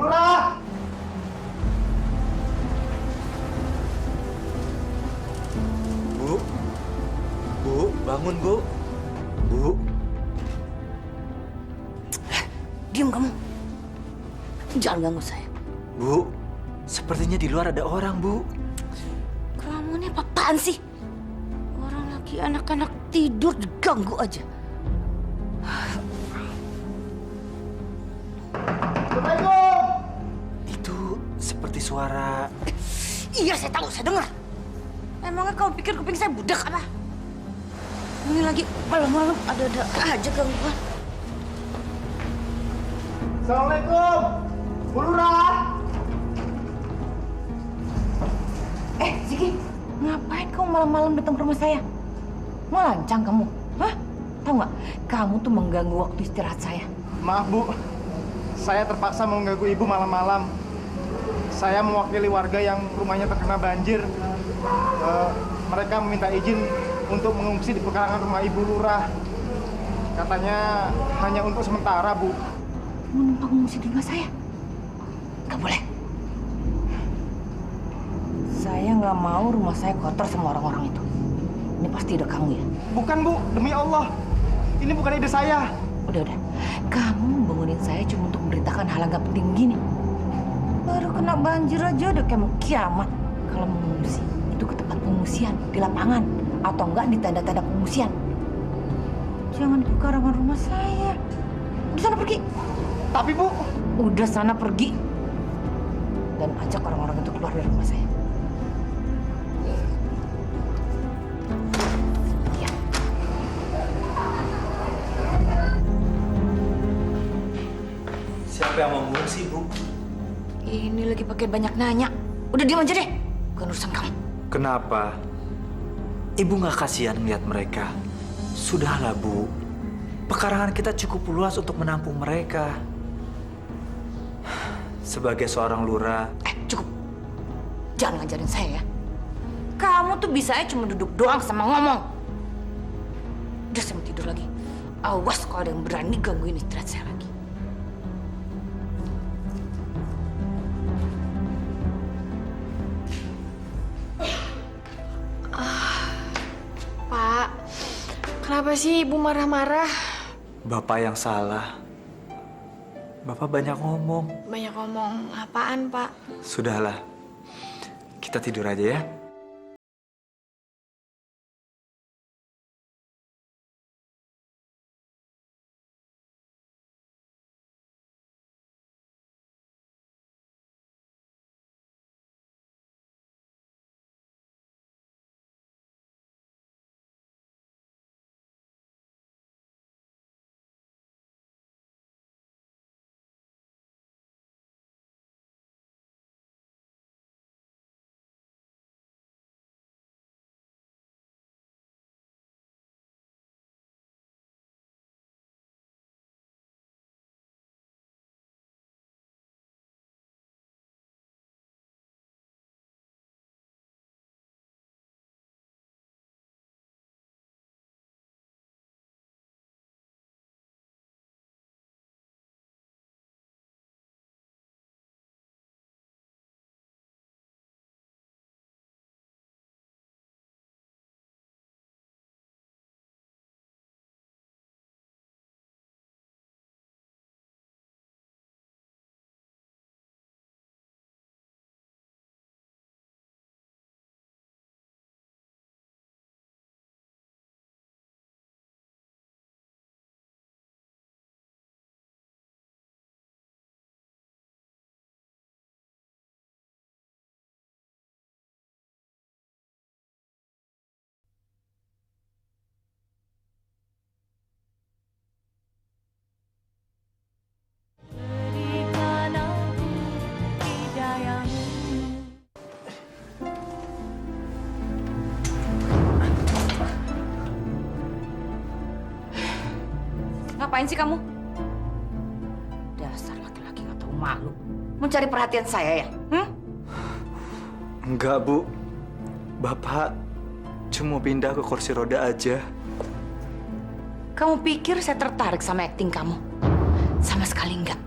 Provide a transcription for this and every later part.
Lurah! Bu, Bu, bangun Bu, Bu. Diam kamu. Jangan ganggu saya. Bu, sepertinya di luar ada orang Bu. Kamu ini apaan sih? Orang lagi anak-anak tidur diganggu aja. Assalamualaikum! Itu seperti suara... Iya, saya tahu, saya dengar. Emangnya kamu pikir kuping saya budak apa? Ini lagi malam-malam ada-ada aja gangguan. Assalamualaikum! Bu Lurah! Ziki, ngapain kamu malam-malam datang ke rumah saya? Mau lancang kamu? Hah? Tahu nggak? Kamu tuh mengganggu waktu istirahat saya. Maaf Bu, saya terpaksa mengganggu Ibu malam-malam. Saya mewakili warga yang rumahnya terkena banjir. Mereka meminta izin untuk mengungsi di pekarangan rumah Ibu Lurah. Katanya hanya untuk sementara, Bu. Mau numpang mengungsi di rumah saya? Nggak boleh. Saya nggak mau rumah saya kotor sama orang-orang itu. Ini pasti ide kamu ya? Bukan, Bu. Demi Allah. Ini bukan ide saya. Udah. Kamu bangunin saya cuma untuk memberitakan hal yang nggak penting gini. Baru kena banjir aja udah kayak mau kiamat. Kalau mau mengungsi, itu ke tempat pengungsian, di lapangan. Atau enggak di tenda-tenda pengungsian. Jangan di pekarangan rumah saya. Udah sana pergi. Tapi, Bu... Udah sana pergi. Dan ajak orang-orang itu keluar dari rumah saya. Ya. Siapa yang mau mengungsi Bu? Ini lagi pakai banyak nanya. Udah diam aja deh. Bukan urusan kamu. Kenapa? Ibu nggak kasihan melihat mereka? Sudahlah Bu, pekarangan kita cukup luas untuk menampung mereka. Sebagai seorang lurah... Cukup. Jangan ngajarin saya ya. Kamu tuh bisanya cuma duduk doang sama ngomong. Udah saya mau tidur lagi. Awas kalau ada yang berani gangguin istirahat saya lagi. Pak, kenapa sih Ibu marah-marah? Bapak yang salah. Bapak banyak ngomong. Banyak ngomong apaan, Pak? Sudahlah, kita tidur aja ya. Ngapain sih kamu? Dasar laki-laki nggak tahu malu. Mencari perhatian saya ya? Enggak, Bu. Bapak cuma pindah ke kursi roda aja. Kamu pikir saya tertarik sama akting kamu? Sama sekali enggak.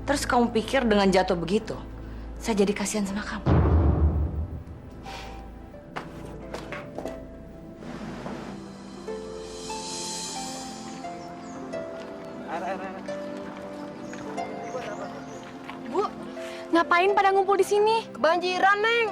Terus kamu pikir dengan jatuh begitu, saya jadi kasihan sama kamu? Bu, ngapain pada ngumpul di sini? Kebanjiran, Neng.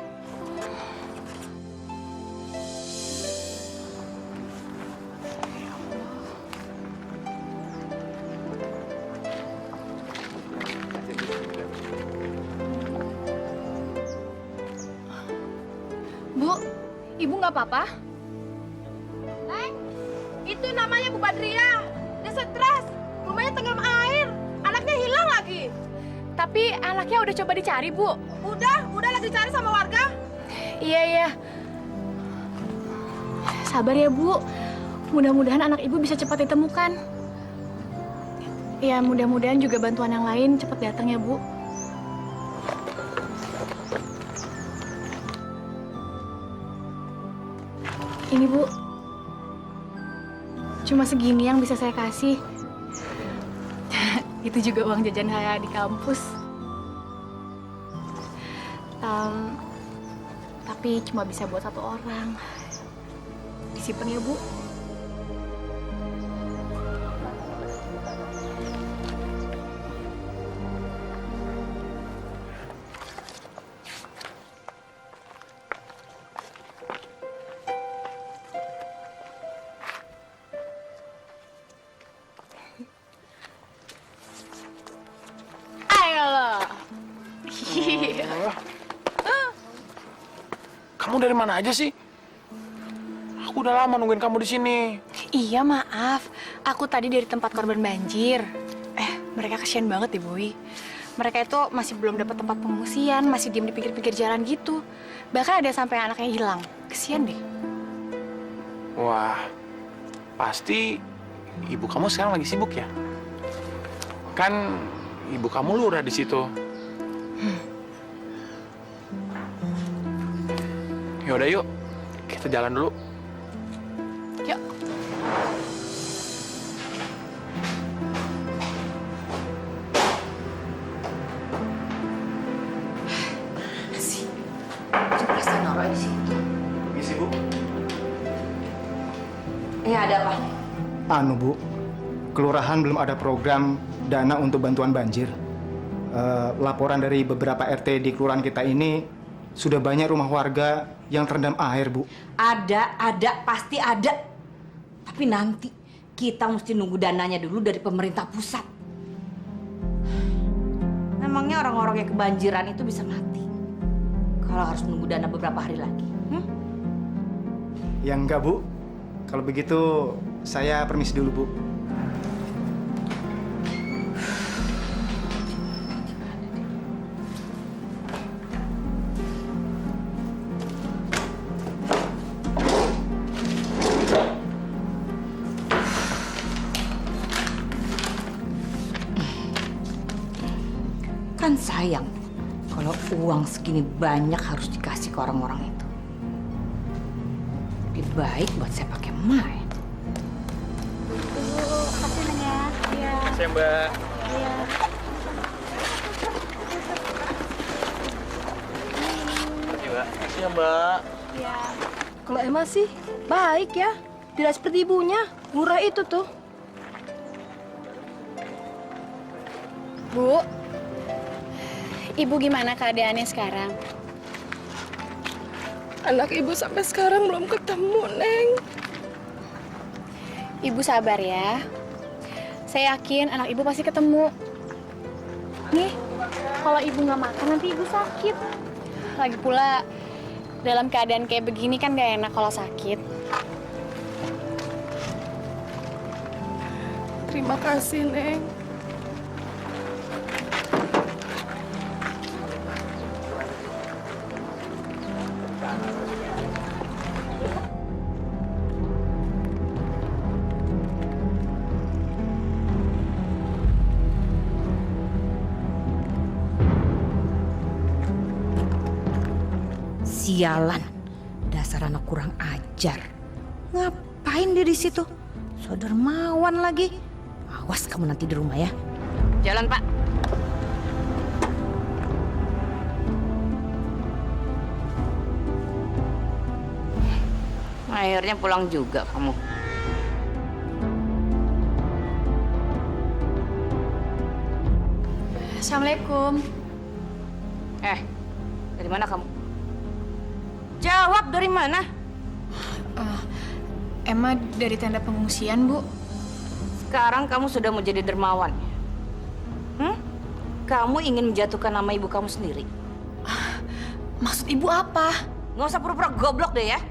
Bu, ibu nggak apa-apa? Neng, itu namanya Bu Badriah. Dia stres, rumahnya tenggelam air, anaknya hilang lagi. Tapi anaknya udah coba dicari, Bu. Udah lagi dicari sama warga. Iya. Sabar ya, Bu. Mudah-mudahan anak ibu bisa cepat ditemukan. Ya, mudah-mudahan juga bantuan yang lain cepat datang ya, Bu. Ini, Bu. Cuma segini yang bisa saya kasih. Itu juga uang jajan saya di kampus. Tapi cuma bisa buat satu orang. Disimpan ya, Bu. Ayolah. Kamu dari mana aja sih? Aku udah lama nungguin kamu di sini. Iya, maaf. Aku tadi dari tempat korban banjir. Mereka kasihan banget deh, Boy. Mereka itu masih belum dapat tempat pengungsian, masih diem di pinggir-pinggir jalan gitu. Bahkan ada sampai anaknya hilang. Kasihan deh. Wah, pasti ibu kamu sekarang lagi sibuk ya? Kan ibu kamu lurah di situ. Yaudah yuk, kita jalan dulu. Yuk. Sih, coba saya naruh di situ. Misi, Bu. Ada apa? Anu, Bu. Kelurahan belum ada program dana untuk bantuan banjir. Laporan dari beberapa RT di kelurahan kita ini sudah banyak rumah warga yang terendam air, Bu. Ada, pasti ada. Tapi nanti kita mesti nunggu dananya dulu dari pemerintah pusat. Memangnya orang-orang yang kebanjiran itu bisa mati kalau harus nunggu dana beberapa hari lagi? Ya enggak, Bu. Kalau begitu saya permisi dulu, Bu. Kan sayang kalau uang segini banyak harus dikasih ke orang-orang itu. Lebih baik buat saya pakai main. Saya Mbak. Iya Mbak. Kalau Emma sih baik ya, tidak seperti ibunya, murah itu tuh. Bu, ibu gimana keadaannya sekarang? Anak ibu sampai sekarang belum ketemu, Neng. Ibu sabar ya. Saya yakin anak ibu pasti ketemu. Nih, kalau ibu nggak makan nanti ibu sakit. Lagi pula, dalam keadaan kayak begini kan gak enak kalau sakit. Terima kasih, Neng. Sialan, dasar anak kurang ajar. Ngapain dia di situ? So dermawan lagi. Awas kamu nanti di rumah ya. Jalan, Pak. Akhirnya pulang juga kamu. Assalamualaikum. Dari mana kamu? Jawab, dari mana? Emma dari tenda pengungsian, Bu. Sekarang kamu sudah mau jadi dermawan. Kamu ingin menjatuhkan nama ibu kamu sendiri. Maksud Ibu apa? Nggak usah pura-pura goblok deh ya.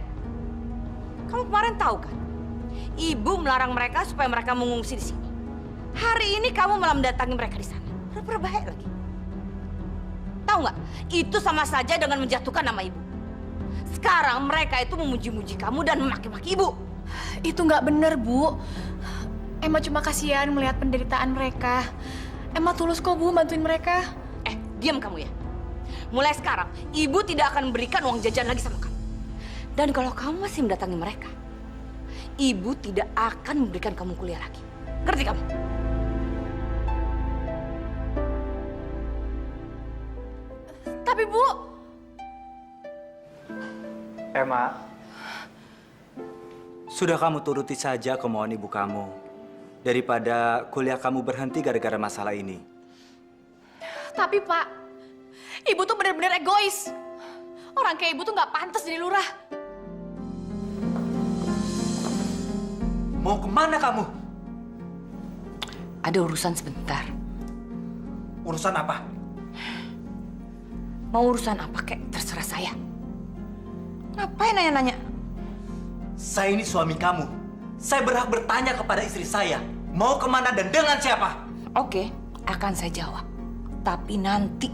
Kamu kemarin tahu kan? Ibu melarang mereka supaya mereka mengungsi di sini. Hari ini kamu malah mendatangi mereka di sana. Pura-pura baik lagi. Tahu nggak? Itu sama saja dengan menjatuhkan nama ibu. Sekarang mereka itu memuji-muji kamu dan memaki-maki ibu. Itu nggak bener, Bu. Emma cuma kasihan melihat penderitaan mereka. Emma tulus kok, Bu, bantuin mereka. Diam kamu ya. Mulai sekarang, ibu tidak akan memberikan uang jajan lagi sama kamu. Dan kalau kamu masih mendatangi mereka, ibu tidak akan memberikan kamu kuliah lagi. Ngerti kamu? Tapi, Bu, Emma, sudah kamu turuti saja kemauan ibu kamu. Daripada kuliah kamu berhenti gara-gara masalah ini. tapi Pak, Ibu tuh bener-bener egois. Orang kayak Ibu tuh nggak pantas jadi lurah. Mau kemana kamu? Ada urusan sebentar. Urusan apa? Mau urusan apa kek, terserah saya. Ngapain nanya-nanya? Saya ini suami kamu. Saya berhak bertanya kepada istri saya. Mau kemana dan dengan siapa? Oke, akan saya jawab. Tapi nanti,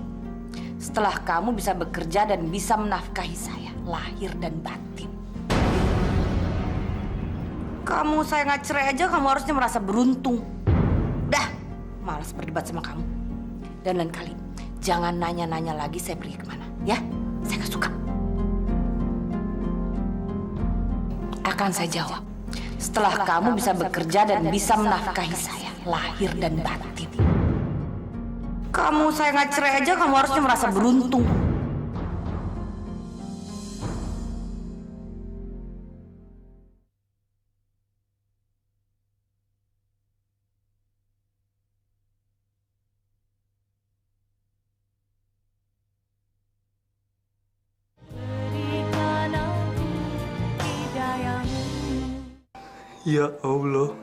setelah kamu bisa bekerja dan bisa menafkahi saya, lahir dan batin. Kamu saya nggak cerai aja, kamu harusnya merasa beruntung. Dah, malas berdebat sama kamu. Dan lain kali, jangan nanya-nanya lagi saya pergi kemana. Ya, saya nggak suka. Akan saya jawab. Setelah kamu bisa bekerja dan bisa menafkahi saya, lahir dan batin. Kamu saya nggak cerai aja, kamu harusnya merasa beruntung. Ya Allah,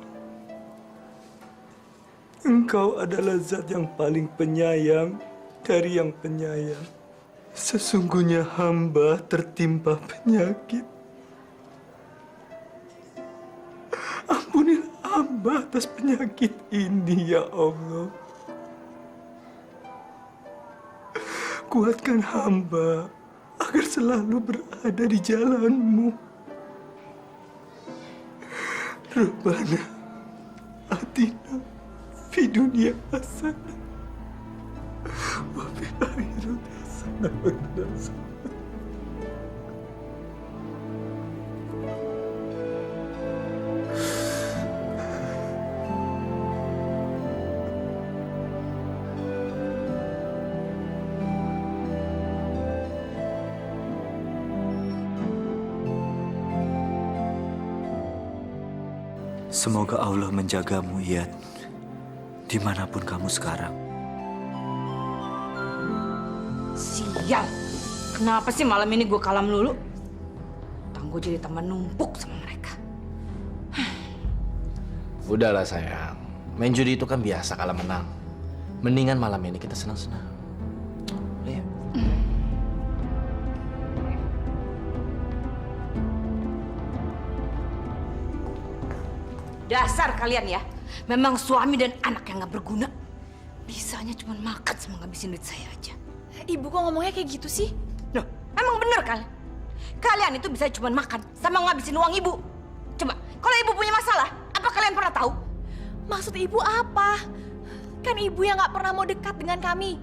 Engkau adalah zat yang paling penyayang dari yang penyayang. Sesungguhnya hamba tertimpa penyakit. Ampunilah hamba atas penyakit ini, ya Allah. Kuatkan hamba agar selalu berada di jalan-Mu. Rabbana atina fi dunya hasanah wa fil akhirati hasanah wa qina adzabannar. Semoga Allah menjagamu, Iyad. Dimanapun kamu sekarang. Sial, kenapa sih malam ini gue kalah melulu? Gue jadi tambah numpuk sama mereka. Udahlah sayang, main judi itu kan biasa kalah menang. Mendingan malam ini kita senang-senang. Udah ya? Dasar kalian ya, memang suami dan anak yang gak berguna. Bisanya cuma makan sama ngabisin duit saya aja. Ibu kok ngomongnya kayak gitu sih? Loh, emang bener kan? Kalian itu bisa cuma makan sama ngabisin uang ibu. Coba, kalau ibu punya masalah, apa kalian pernah tahu? Maksud Ibu apa? Kan Ibu yang nggak pernah mau dekat dengan kami.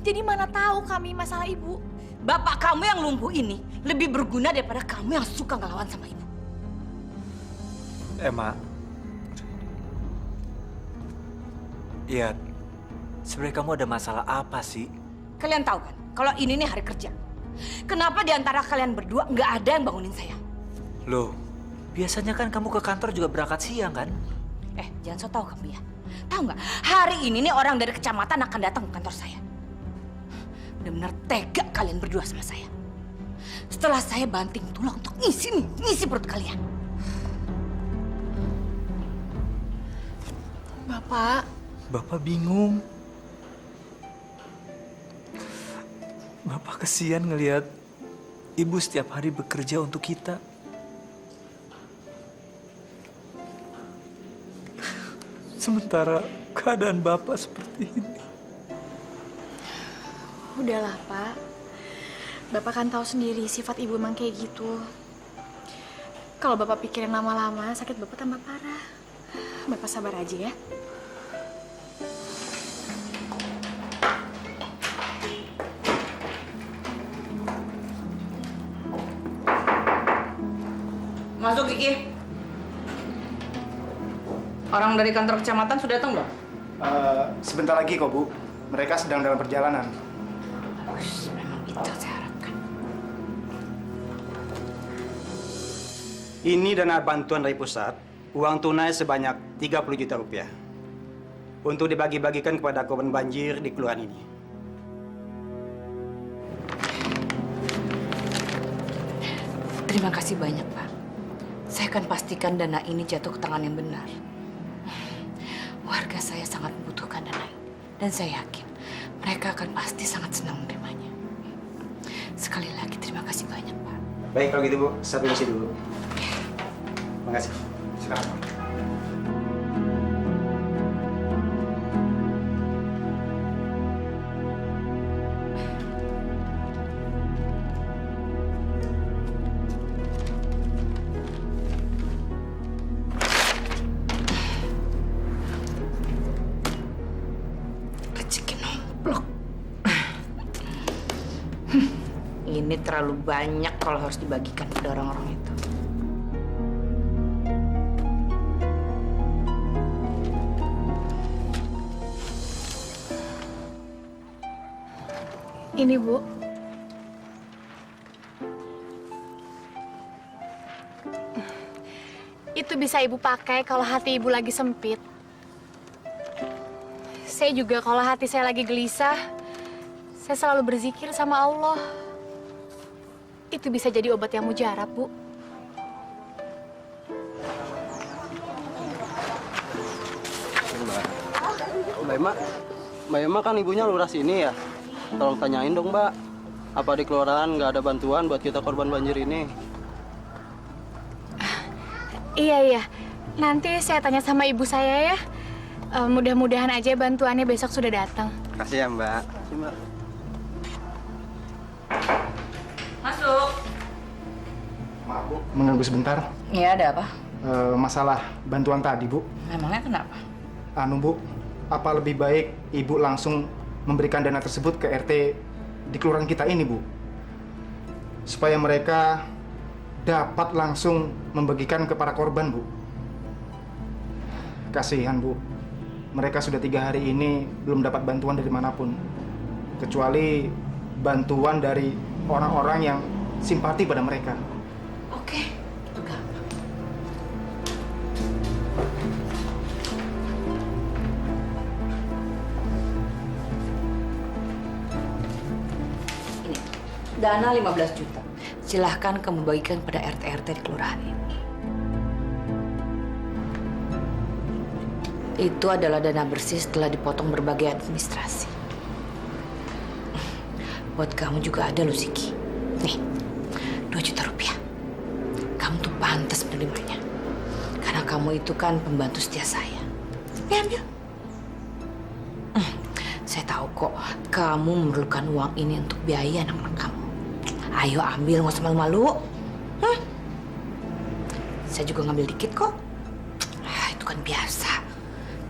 Jadi mana tahu kami masalah Ibu. Bapak kamu yang lumpuh ini lebih berguna daripada kamu yang suka ngelawan sama ibu. Emma. Iyad, sebenarnya kamu ada masalah apa sih? Kalian tahu kan, kalau ini nih hari kerja. Kenapa di antara kalian berdua nggak ada yang bangunin saya? Loh, Biasanya kan kamu ke kantor juga berangkat siang kan? Jangan so tau kamu ya. Tahu nggak? Hari ini nih orang dari kecamatan akan datang ke kantor saya. Benar-benar tega kalian berdua sama saya. Setelah saya banting tulang untuk ngisi perut kalian. Bapak, Bapak bingung. Bapak kesian ngelihat ibu setiap hari bekerja untuk kita. Sementara keadaan Bapak seperti ini. udahlah Pak. Bapak kan tahu sendiri sifat ibu emang kayak gitu. Kalau Bapak pikirin lama-lama, sakit Bapak tambah parah. Bapak sabar aja ya. Masuk, Kiki. Orang dari kantor kecamatan sudah datang belum? Sebentar lagi kok, Bu. Mereka sedang dalam perjalanan. Memang itu saya harapkan. Ini dana bantuan dari pusat, uang tunai sebanyak 30 juta rupiah. Untuk dibagi-bagikan kepada korban banjir di kelurahan ini. Terima kasih banyak, Pak. Saya akan pastikan dana ini jatuh ke tangan yang benar. Warga saya sangat membutuhkan dana ini. Dan saya yakin mereka akan pasti sangat senang menerimanya. Sekali lagi terima kasih banyak, Pak. Baik kalau gitu, Bu. Saya permisi dulu. Terima kasih. Silakan, Pak. Rezeki nomplok. Ini terlalu banyak kalau harus dibagikan pada orang-orang itu. Ini Bu. Itu bisa Ibu pakai kalau hati Ibu lagi sempit. Saya juga kalau hati saya lagi gelisah, saya selalu berzikir sama Allah. Itu bisa jadi obat yang mujarab, Bu. Mbak Emma kan ibunya lurah sini ya. Tolong tanyain dong, Mbak. Apa di kelurahan nggak ada bantuan buat kita korban banjir ini? Iya. Nanti saya tanya sama ibu saya ya. Mudah-mudahan aja bantuannya besok sudah datang. Kasih ya, Mbak. Kasih, Mbak. Masuk. Maaf, Bu. Mengganggu sebentar. Iya, ada apa? Masalah bantuan tadi, Bu. Memangnya kenapa? Bu, apa lebih baik Ibu langsung memberikan dana tersebut ke RT di kelurahan kita ini, Bu? Supaya mereka dapat langsung membagikan ke para korban, Bu. Kasihan, Bu. Mereka sudah 3 hari ini belum dapat bantuan dari manapun. Kecuali bantuan dari orang-orang yang simpati pada mereka. Oke, itu gampang. Ini, dana 15 juta. Silahkan kamu bagikan pada RT-RT di kelurahan ini. Itu adalah dana bersih setelah dipotong berbagai administrasi. Buat kamu juga ada loh, Siki. Nih, 2 juta rupiah. Kamu tuh pantas menerimanya. Karena kamu itu kan pembantu setia saya. Ambil. Saya tahu kok kamu memerlukan uang ini untuk biaya anak-anak kamu. Ayo ambil, nggak usah malu-malu. Saya juga ngambil dikit kok. Itu kan biasa.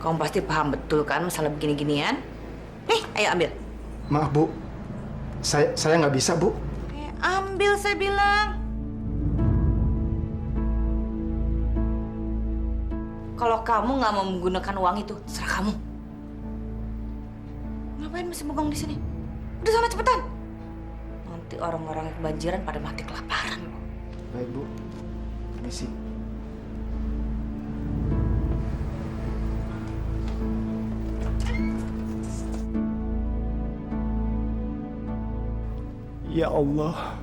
Kamu pasti paham betul kan masalah begini-ginian. Nih, ayo ambil. Maaf, Bu. Saya nggak bisa, Bu. Ambil, saya bilang. Kalau kamu nggak mau menggunakan uang itu, terserah kamu. Ngapain masih bengong di sini? Udah sana cepetan. Nanti orang-orang yang kebanjiran pada mati kelaparan. Baik, Bu. Permisi. Ya Allah,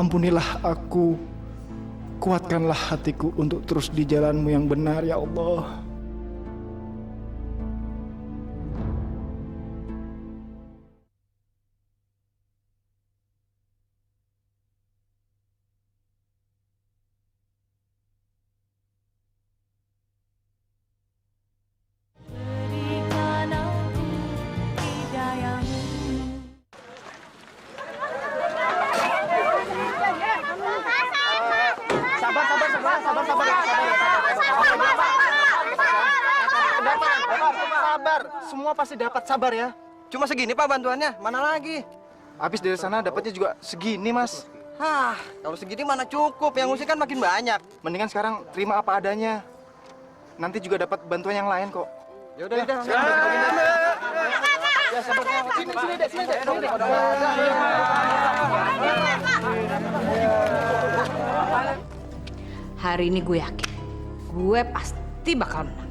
ampunilah aku, kuatkanlah hatiku untuk terus di jalan-Mu yang benar, ya Allah. Sabar, semua pasti dapat, sabar ya. Cuma segini Pak bantuannya, mana lagi? Habis dari sana dapatnya juga segini, Mas. Hah, kalau segini mana cukup, yang ngusik kan makin banyak. Mendingan sekarang terima apa adanya. Nanti juga dapat bantuan yang lain kok. Yaudah. Ya, sabar. Sini deh. Hari ini gue yakin, gue pasti bakal menang.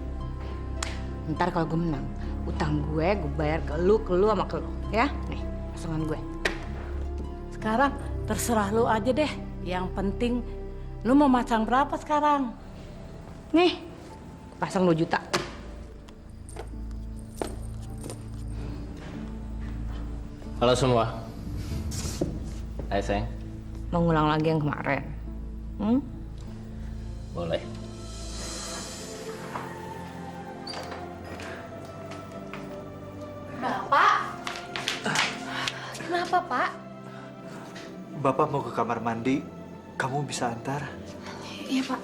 Ntar kalau gue menang, utang gue bayar ke lu sama ke lu, ya? Nih, pasangan gue. Sekarang terserah lu aja deh. Yang penting lu mau masang berapa sekarang? Nih, pasang 2 juta. Halo semua. Hai sayang. Mau ngulang lagi yang kemarin. Boleh. Bapak? Kenapa, Pak? Bapak mau ke kamar mandi, kamu bisa antar? Iya, Pak.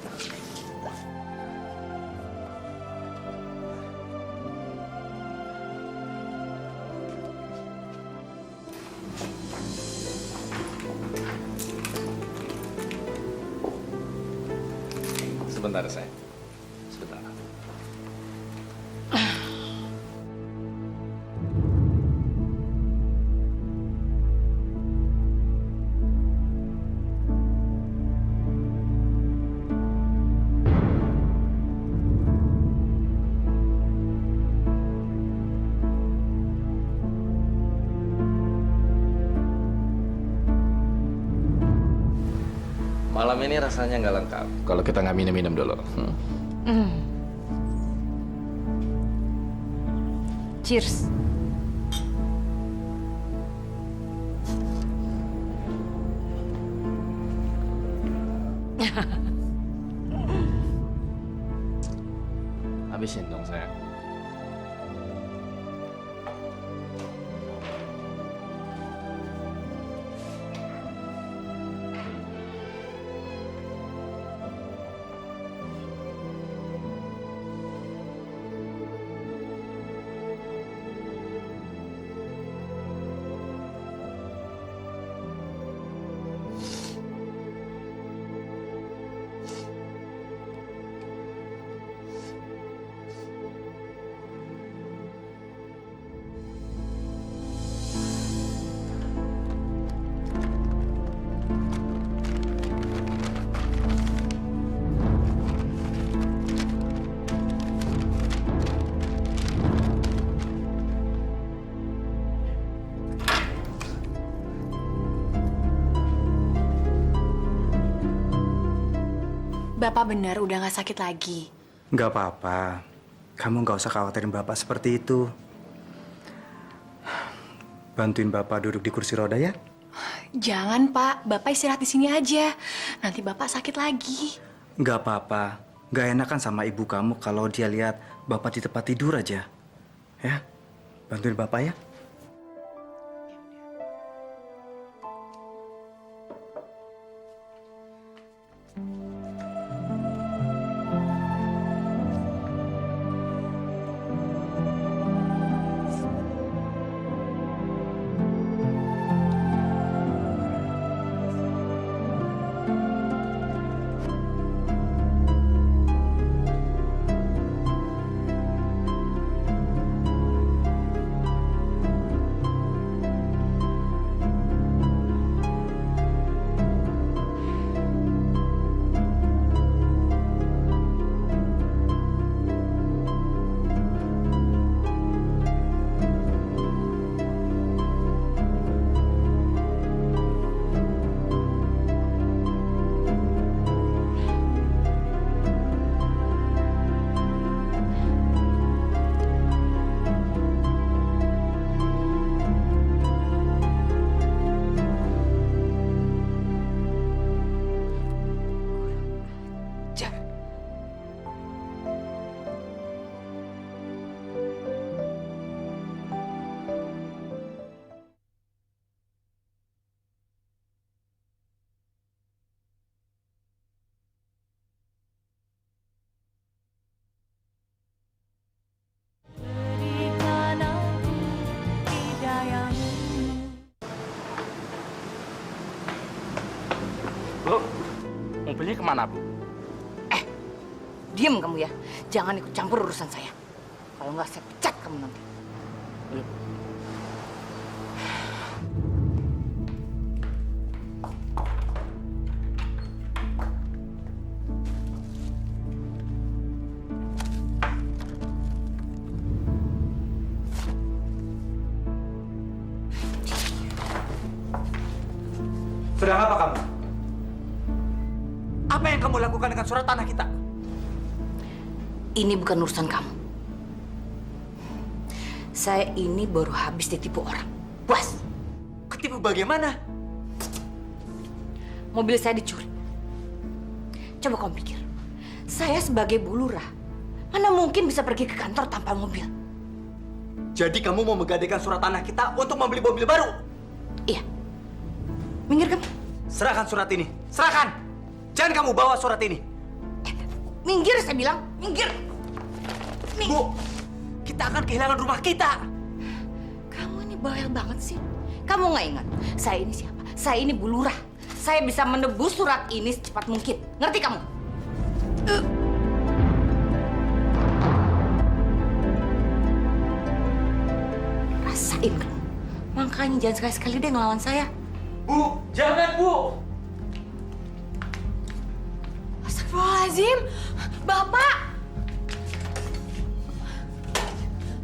Sebentar sayang. Sebentar. Malam ini rasanya nggak lengkap kalau kita nggak minum-minum dulu. Cheers. Habisin dong sayang. Bapak benar udah nggak sakit lagi. Nggak apa-apa. Kamu nggak usah khawatirin Bapak seperti itu. Bantuin Bapak duduk di kursi roda ya. Jangan, Pak. Bapak istirahat di sini aja. Nanti Bapak sakit lagi. Nggak apa-apa. Nggak enakan sama ibu kamu kalau dia lihat Bapak di tempat tidur aja. Ya, bantuin Bapak ya. kemana, Bu? Diam kamu ya. Jangan ikut campur urusan saya. Kalau nggak saya pecat kamu nanti. Sedang apa kamu? Apa yang kamu lakukan dengan surat tanah kita? Ini bukan urusan kamu. Saya ini baru habis ditipu orang. Puas. Ketipu bagaimana? Mobil saya dicuri. Coba kamu pikir. Saya sebagai Bu Lurah, mana mungkin bisa pergi ke kantor tanpa mobil? Jadi kamu mau menggadaikan surat tanah kita untuk membeli mobil baru? Iya. Minggir kamu. Serahkan surat ini. Serahkan. Jangan kamu bawa surat ini. Minggir saya bilang. Minggir. Bu, kita akan kehilangan rumah kita. Kamu ini bawel banget sih. Kamu nggak ingat? Saya ini siapa? Saya ini Bu Lurah. Saya bisa menebus surat ini secepat mungkin. Ngerti kamu? Rasain kamu. Makanya jangan sekali-sekali deh ngelawan saya. Bu, jangan, Bu. Astagfirullahaladzim. Bapak!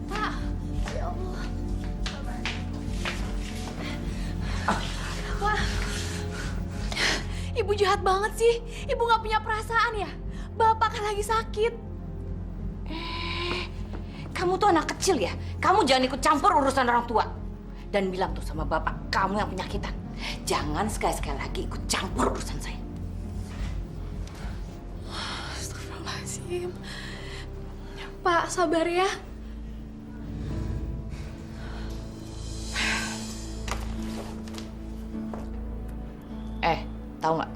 Pak, ya Allah. Pak, Ibu jahat banget sih. Ibu nggak punya perasaan ya? Bapak kan lagi sakit. Kamu tuh anak kecil ya? Kamu jangan ikut campur urusan orang tua. Dan bilang tuh sama bapak, kamu yang penyakitan. Jangan sekali-sekali lagi ikut campur urusan saya. Astagfirullahaladzim. Pak, sabar ya. Tahu nggak?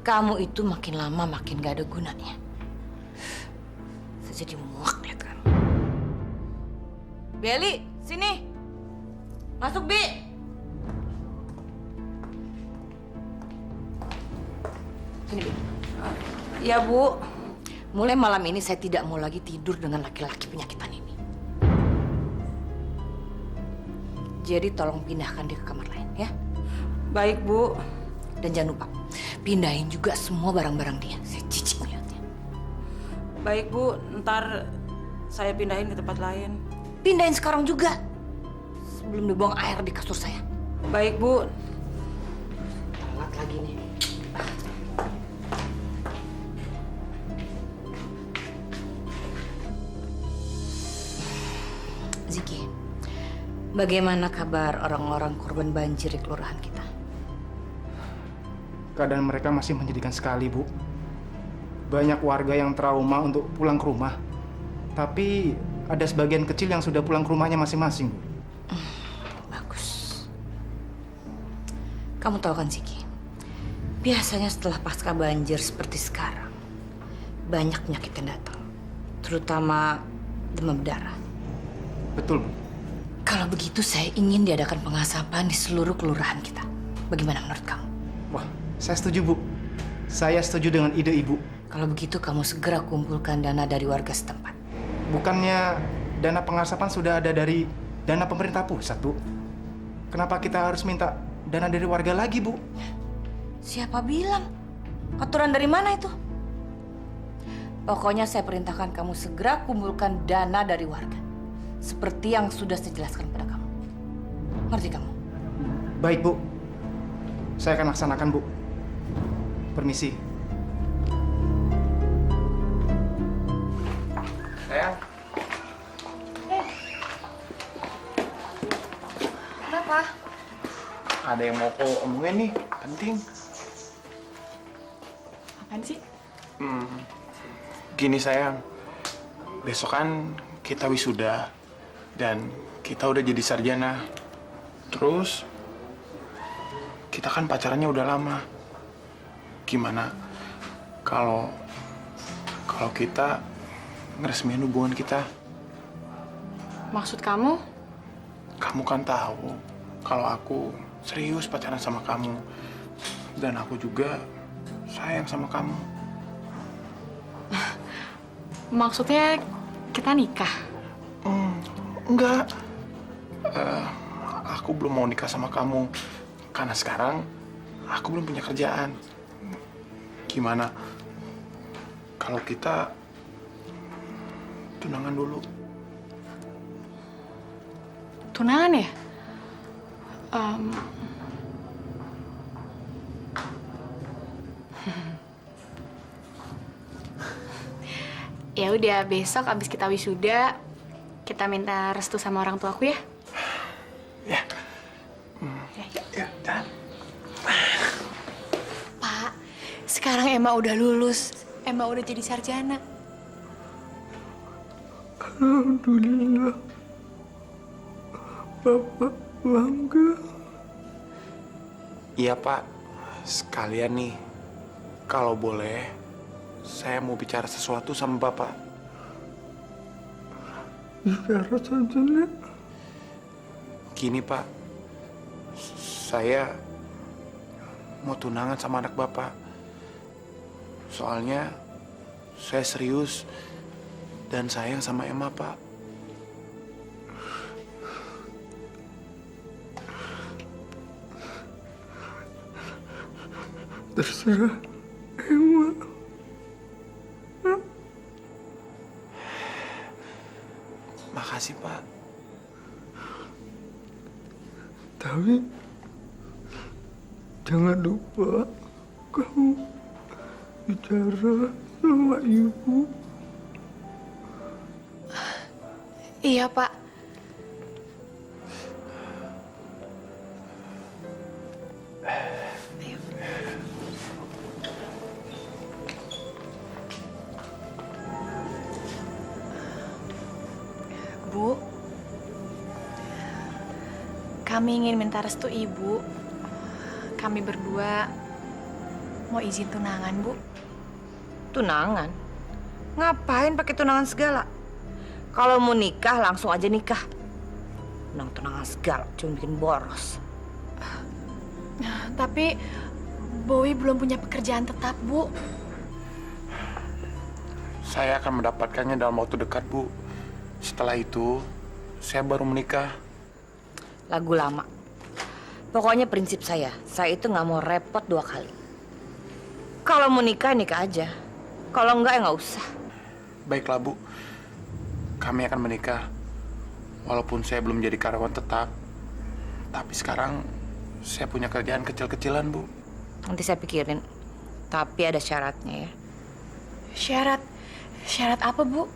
Kamu itu makin lama makin gak ada gunanya. Saya jadi muak lihat kamu. Beli, sini. Masuk, Bi. Sini, Bi. Ya, Bu. Mulai malam ini saya tidak mau lagi tidur dengan laki-laki penyakitan ini. Jadi tolong pindahkan dia ke kamar lain, ya. Baik, Bu. Dan jangan lupa, pindahin juga semua barang-barang dia. Saya cicik melihatnya. Baik, Bu. Ntar saya pindahin ke tempat lain. Pindahin sekarang juga. Sebelum dibuang air di kasur saya. Baik, Bu. Telat lagi nih. Ziki, bagaimana kabar orang-orang korban banjir di kelurahan kita? Keadaan mereka masih menyedihkan sekali, Bu. Banyak warga yang trauma untuk pulang ke rumah. Tapi ada sebagian kecil yang sudah pulang ke rumahnya masing-masing, Bu. Bagus. Kamu tahu kan, Ziki? Biasanya setelah pasca banjir seperti sekarang, banyak penyakit yang datang. Terutama demam berdarah. Betul, Bu. Kalau begitu, saya ingin diadakan pengasapan di seluruh kelurahan kita. Bagaimana menurut kamu? Wah, saya setuju, Bu. Saya setuju dengan ide Ibu. Kalau begitu, kamu segera kumpulkan dana dari warga setempat. Bukannya dana pengasapan sudah ada dari dana pemerintah pusat, Bu? Kenapa kita harus minta dana dari warga lagi, Bu? Siapa bilang? Aturan dari mana itu? Pokoknya saya perintahkan kamu segera kumpulkan dana dari warga. Seperti yang sudah saya jelaskan pada kamu. Ngerti kamu? Baik, Bu. Saya akan laksanakan, Bu. Permisi. Sayang. Kenapa? Ada yang mau aku omongin nih, penting. Apaan sih? Gini sayang, besok kan kita wisuda dan kita udah jadi sarjana. Terus kita kan pacarannya udah lama. Gimana kalau kita ngeresmiin hubungan kita? Maksud kamu? Kamu kan tahu kalau aku serius pacaran sama kamu. Dan aku juga sayang sama kamu. Maksudnya kita nikah? Enggak. Aku belum mau nikah sama kamu. Karena sekarang aku belum punya kerjaan. Gimana kalau kita tunangan dulu? Tunangan ya? Ya udah, besok abis kita wisuda, kita minta restu sama orang tuaku ya. Ya. Ya, dan. Pak, sekarang Emma udah lulus. Emma udah jadi sarjana. Alhamdulillah. Bapak bangga. Iya, Pak. Sekalian nih, kalau boleh, saya mau bicara sesuatu sama Bapak. Bicara saja, Nek. Gini, Pak. Saya mau tunangan sama anak Bapak. Soalnya saya serius dan sayang sama Emma, Pak. Terserah Emma. Makasih, Pak. Tapi jangan lupa kamu bicara sama ibu. Iya, Pak. Bu, kami ingin minta restu Ibu. Kami berdua mau izin tunangan, Bu. Tunangan? Ngapain pakai tunangan segala? Kalau mau nikah langsung aja nikah. Tunangan segala cuma bikin boros. Tapi Bowie belum punya pekerjaan tetap, Bu. Saya akan mendapatkannya dalam waktu dekat, Bu. Setelah itu, saya baru menikah. Lagu lama. Pokoknya prinsip saya itu nggak mau repot 2 kali. Kalau mau nikah, nikah aja. Kalau enggak, ya nggak usah. Baiklah, Bu. Kami akan menikah. Walaupun saya belum jadi karyawan tetap. Tapi sekarang saya punya kerjaan kecil-kecilan, Bu. Nanti saya pikirin. Tapi ada syaratnya ya. Syarat? Syarat apa, Bu?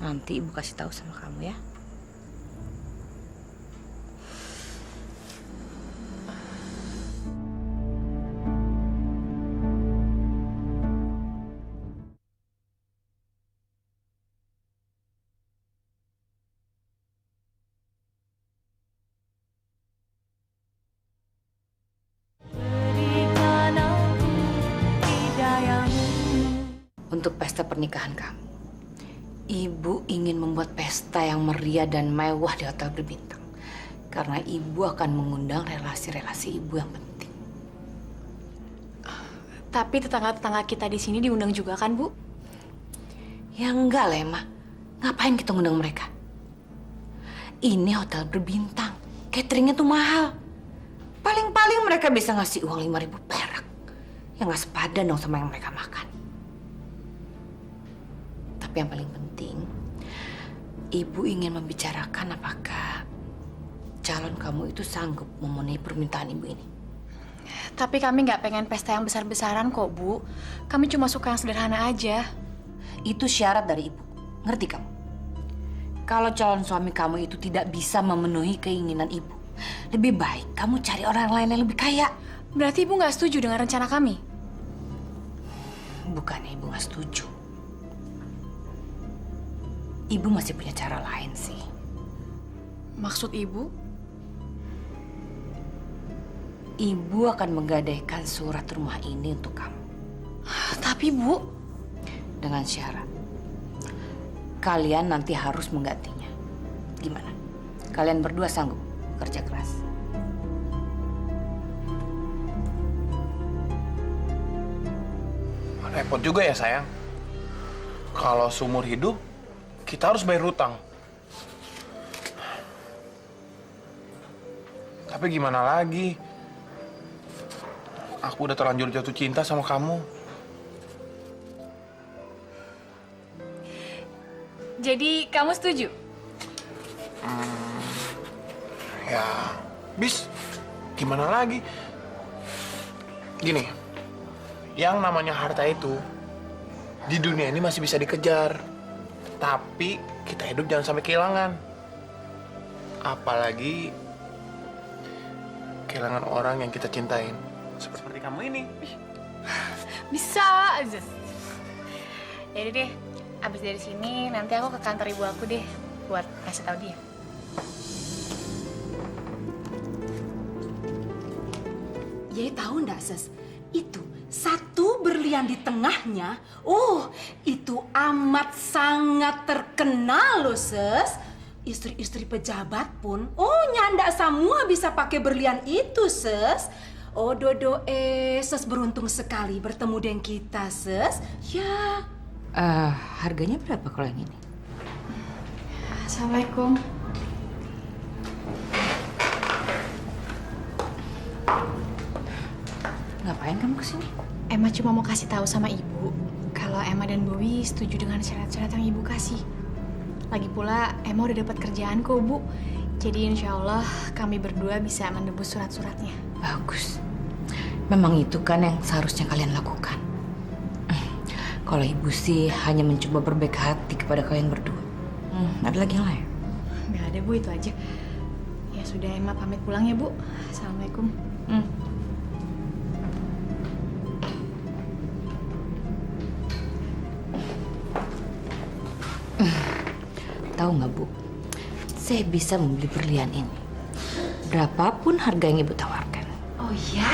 Nanti Ibu kasih tahu sama kamu ya. Untuk pesta pernikahan kamu, Ibu ingin membuat pesta yang meriah dan mewah di hotel berbintang. Karena Ibu akan mengundang relasi-relasi Ibu yang penting. Tapi tetangga-tetangga kita di sini diundang juga kan, Bu? Ya enggak lah, Emma. Ngapain kita ngundang mereka? Ini hotel berbintang. Cateringnya tuh mahal. Paling-paling mereka bisa ngasih uang 5.000 perak. Ya nggak sepadan dong sama yang mereka makan. Tapi yang paling penting, Ibu ingin membicarakan apakah calon kamu itu sanggup memenuhi permintaan Ibu ini. Tapi kami nggak pengen pesta yang besar-besaran kok, Bu. Kami cuma suka yang sederhana aja. Itu syarat dari Ibu. Ngerti kamu? Kalau calon suami kamu itu tidak bisa memenuhi keinginan Ibu, lebih baik kamu cari orang lain yang lebih kaya. Berarti Ibu nggak setuju dengan rencana kami? Bukannya Ibu nggak setuju. Ibu masih punya cara lain sih. Maksud Ibu? Ibu akan menggadaikan surat rumah ini untuk kamu. Tapi, Bu... Dengan syarat. Kalian nanti harus menggantinya. Gimana? Kalian berdua sanggup kerja keras? Repot juga ya sayang. Kalau seumur hidup, kita harus bayar hutang. Tapi gimana lagi? Aku udah terlanjur jatuh cinta sama kamu. Jadi kamu setuju? Ya, bis. Gimana lagi? Gini, yang namanya harta itu di dunia ini masih bisa dikejar. Tapi kita hidup jangan sampai kehilangan. Apalagi kehilangan orang yang kita cintain. Seperti kamu ini. Bisa aja. Jadi deh, abis dari sini nanti aku ke kantor ibu aku deh buat ngasih tahu dia. Yai tahu ndak, Ses? Itu satu berlian di tengahnya, itu amat sangat terkenal loh, Ses. Istri-istri pejabat pun, nyanda semua bisa pakai berlian itu, Ses. Dodo, Ses beruntung sekali bertemu dengan kita, Ses. Ya. Harganya berapa kalau yang ini? Assalamualaikum. Ngapain kamu kesini? Emma cuma mau kasih tahu sama ibu kalau Emma dan Bowie setuju dengan syarat-syarat yang ibu kasih. Lagi pula Emma udah dapat kerjaan kok, Bu. Jadi insya Allah kami berdua bisa menebus surat-suratnya. Bagus. Memang itu kan yang seharusnya kalian lakukan. Kalau ibu sih hanya mencoba berbaik hati kepada kalian berdua. Ada lagi yang lain? Nggak ada, Bu, itu aja. Ya sudah, Emma pamit pulang ya, Bu. Assalamualaikum. Tahu nggak, Bu? Saya bisa membeli berlian ini. Berapapun harga yang ibu tawarkan. Oh ya?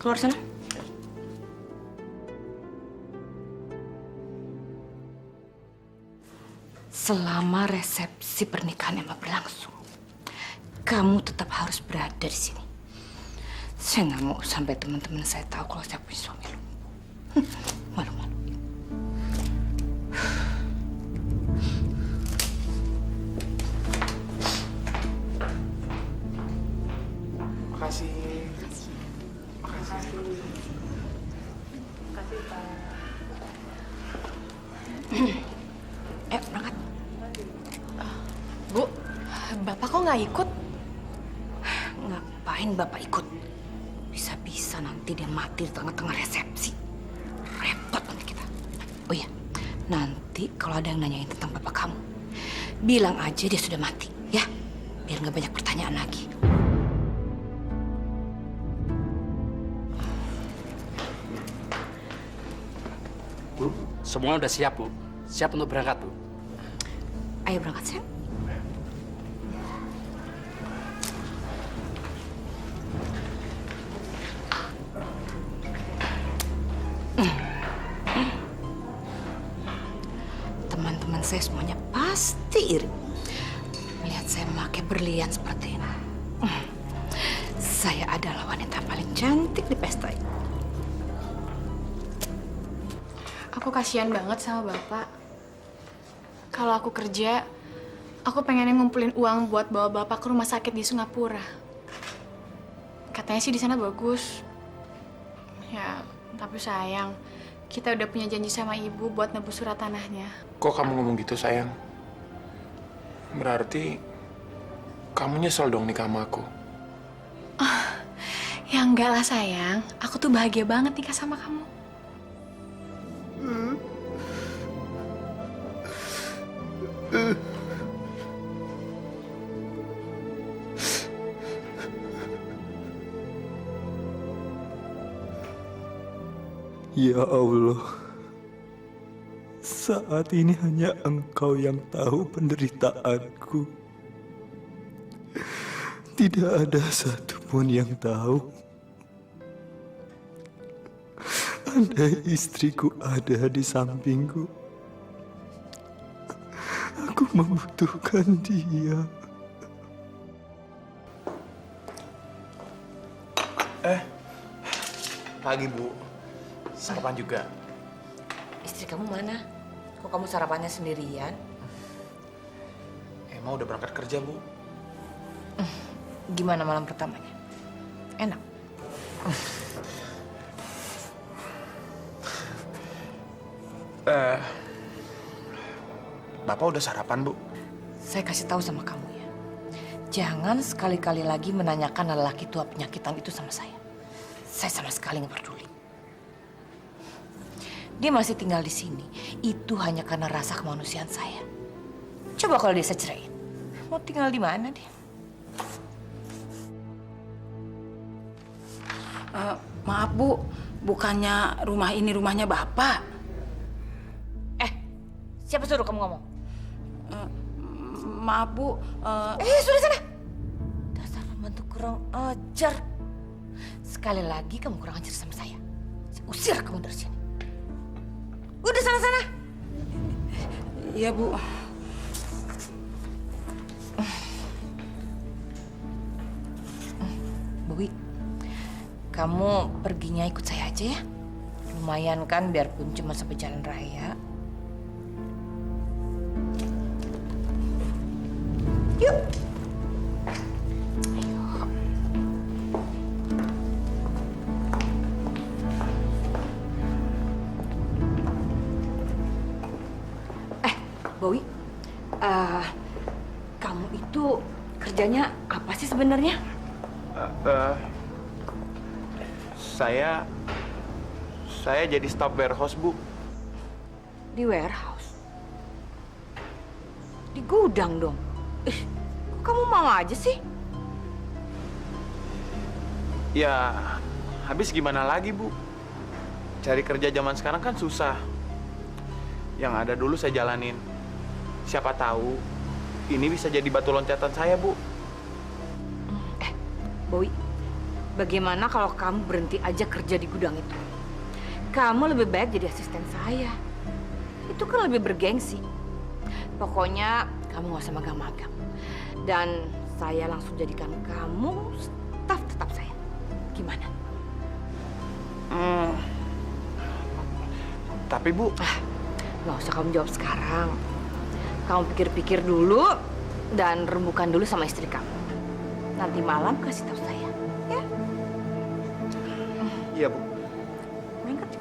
Keluar sana. Selama resepsi pernikahan Emma berlangsung, kamu tetap harus berada di sini. Saya nggak mau sampai teman-teman saya tahu kalau saya punya suami lumpuh. Malu-malu. Makasih. Berangkat. Bu, Bapak kok nggak ikut? Ngapain Bapak ikut? Bisa-bisa nanti dia mati di tengah-tengah resepsi. Repot nanti kita. Oh iya, nanti kalau ada yang nanyain tentang Bapak kamu, bilang aja dia sudah mati, ya? Biar nggak banyak pertanyaan lagi. Bu, semua udah siap, Bu. Siap untuk berangkat, Bu. Ayo berangkat, sayang. Teman-teman saya semuanya pasti iri melihat saya memakai berlian seperti ini. Saya adalah wanita paling cantik di pesta ini. Aku kasihan banget sama Bapak. Kalau aku kerja, aku pengen ngumpulin uang buat bawa Bapak ke rumah sakit di Singapura. Katanya sih di sana bagus. Ya, tapi sayang, kita udah punya janji sama ibu buat nebus surat tanahnya. Kok kamu ngomong gitu, sayang? Berarti kamu nyesel dong nikah sama aku. Ya enggak lah sayang, aku tuh bahagia banget nikah sama kamu. Ya Allah, saat ini hanya Engkau yang tahu penderitaanku. Tidak ada satupun yang tahu. Andai istriku ada di sampingku, aku membutuhkan dia. lagi, Bu. Sarapan juga. Istri kamu mana? Kok kamu sarapannya sendirian? Emma udah berangkat kerja, Bu. Gimana malam pertamanya? Enak? Bapak udah sarapan, Bu? Saya kasih tahu sama kamu ya. Jangan sekali-kali lagi menanyakan lelaki tua penyakitan itu sama saya. Saya sama sekali nggak peduli. Dia masih tinggal di sini. Itu hanya karena rasa kemanusiaan saya. Coba kalau dia saya ceraiin. Mau tinggal di mana dia? Maaf Bu, bukannya rumah ini rumahnya Bapak? Siapa suruh kamu ngomong? Maaf Bu. Sudah sana. Dasar pembantu kurang ajar. Sekali lagi kamu kurang ajar sama saya. Saya usir kamu dari sini. Udah sana-sana. Iya Bu. Bowi, kamu perginya ikut saya aja ya. Lumayan kan biarpun cuma sampai jalan raya. Yuk. Ayo. Bowi, kamu itu kerjanya apa sih sebenarnya? Saya jadi staf warehouse, Bu. Di warehouse? Di gudang dong? Kok kamu mau aja sih? Ya, habis gimana lagi, Bu? Cari kerja zaman sekarang kan susah. Yang ada dulu saya jalanin. Siapa tahu ini bisa jadi batu loncatan saya, Bu. Bowi, bagaimana kalau kamu berhenti aja kerja di gudang itu? Kamu lebih baik jadi asisten saya. Itu kan lebih bergengsi. Pokoknya kamu gak usah magang-magang. Dan saya langsung jadikan kamu staf tetap saya. Gimana? Tapi Bu... Gak usah kamu jawab sekarang. Kamu pikir-pikir dulu dan rembukan dulu sama istri kamu. Nanti malam kasih tahu saya, ya? Iya, Bu. Main kerja.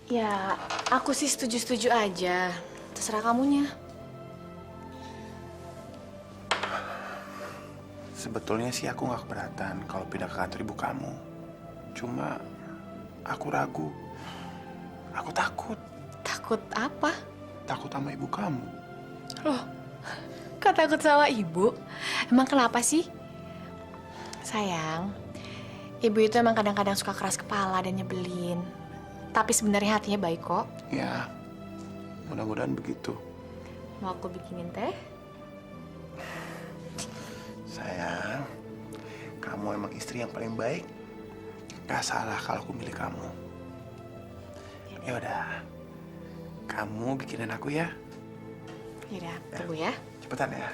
Ya, aku sih setuju-setuju aja. Terserah kamunya. Sebetulnya sih aku nggak keberatan kalau pindah ke kantor ibu kamu. Cuma aku ragu. Aku takut. Takut apa? Takut sama ibu kamu. Loh, kok takut sama ibu? Emang kenapa sih? Sayang, ibu itu emang kadang-kadang suka keras kepala dan nyebelin. Tapi sebenarnya hatinya baik kok. Ya, mudah-mudahan begitu. Mau aku bikinin teh? Sayang, kamu emang istri yang paling baik. Gak salah kalau aku milih kamu. Ya udah, kamu bikinin aku ya. Yaudah, tunggu ya. Cepetan ya.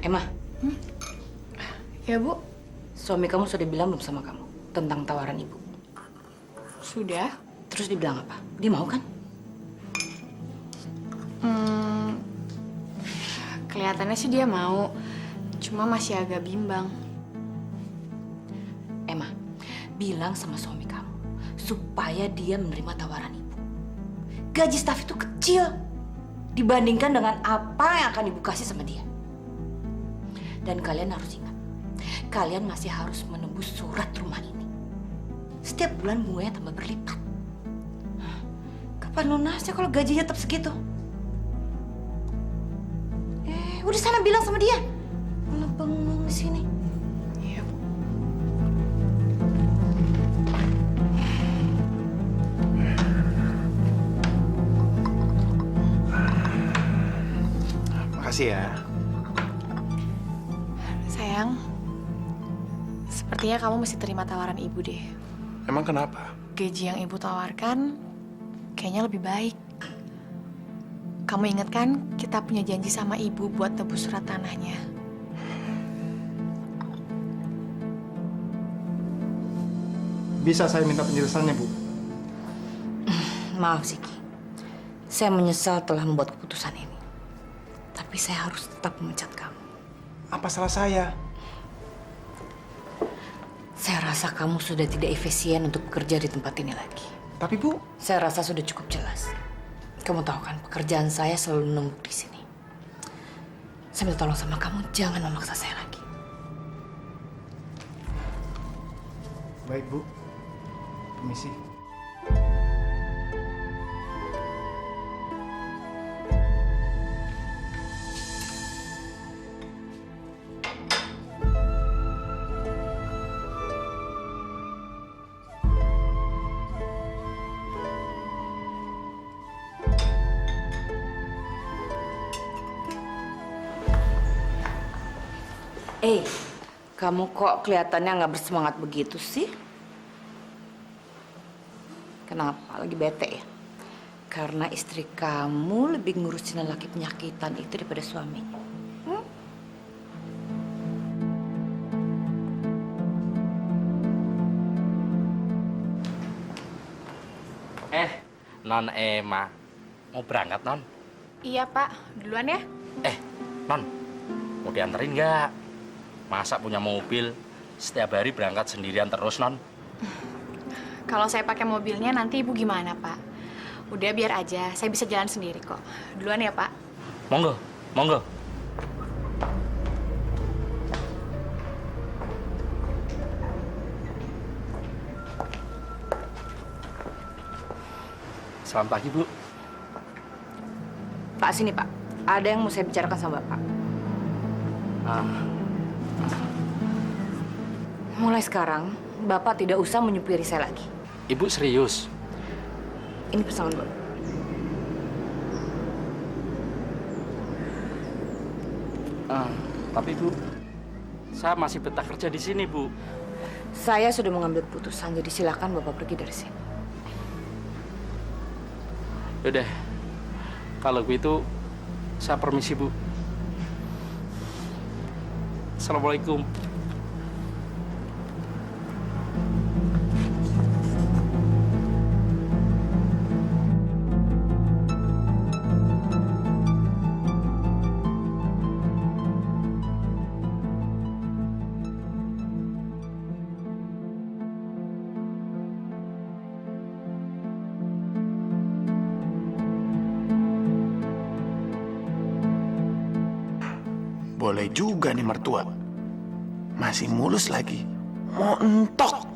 Emma. Ya, Bu. Suami kamu sudah bilang belum sama kamu tentang tawaran ibu? Sudah. Terus dia bilang apa? Dia mau kan? Kelihatannya sih dia mau. Cuma masih agak bimbang. Emma, bilang sama suami kamu supaya dia menerima tawaran ibu. Gaji staf itu kecil dibandingkan dengan apa yang akan ibu kasih sama dia. Dan kalian harus ingat, kalian masih harus menembus surat rumah ini. Setiap bulan bunganya tambah berlipat. Kapan lunasnya kalau gajinya tetap segitu? Udah sana bilang sama dia. Malah bengong di sini. Iya, Bu. Makasih ya. Sayang, sepertinya kamu mesti terima tawaran ibu deh. Emang kenapa? Gaji yang ibu tawarkan kayaknya lebih baik. Kamu ingat kan kita punya janji sama ibu buat tebus surat tanahnya? Bisa saya minta penjelasannya, Bu? Maaf, Ziki. Saya menyesal telah membuat keputusan ini. Tapi saya harus tetap memecat kamu. Apa salah saya? Saya rasa kamu sudah tidak efisien untuk bekerja di tempat ini lagi. Tapi, Bu... Saya rasa sudah cukup jelas. Kamu tahu kan, pekerjaan saya selalu menumpuk di sini. Saya minta tolong sama kamu, jangan memaksa saya lagi. Baik, Bu. Permisi. Kamu kok kelihatannya nggak bersemangat begitu sih? Kenapa? Lagi bete ya? Karena istri kamu lebih ngurusin lelaki penyakitan itu daripada suaminya. Non Emma, mau berangkat, Non? Iya, Pak. Duluan ya. Non, mau dianterin nggak? Masa punya mobil, setiap hari berangkat sendirian terus, Non? Kalau saya pakai mobilnya nanti ibu gimana, Pak? Udah biar aja, saya bisa jalan sendiri kok. Duluan ya, Pak. Monggo, monggo. Selamat pagi, Bu. Pak, sini Pak. Ada yang mau saya bicarakan sama Bapak. Mulai sekarang, Bapak tidak usah menyupiri saya lagi. Ibu serius? Ini pesangon Bapak. Tapi Bu, saya masih betah kerja di sini, Bu. Saya sudah mengambil keputusan, jadi silakan Bapak pergi dari sini. Yaudah, kalau begitu saya permisi, Bu. Assalamualaikum. Boleh juga nih mertua. Masih mulus lagi. Montok.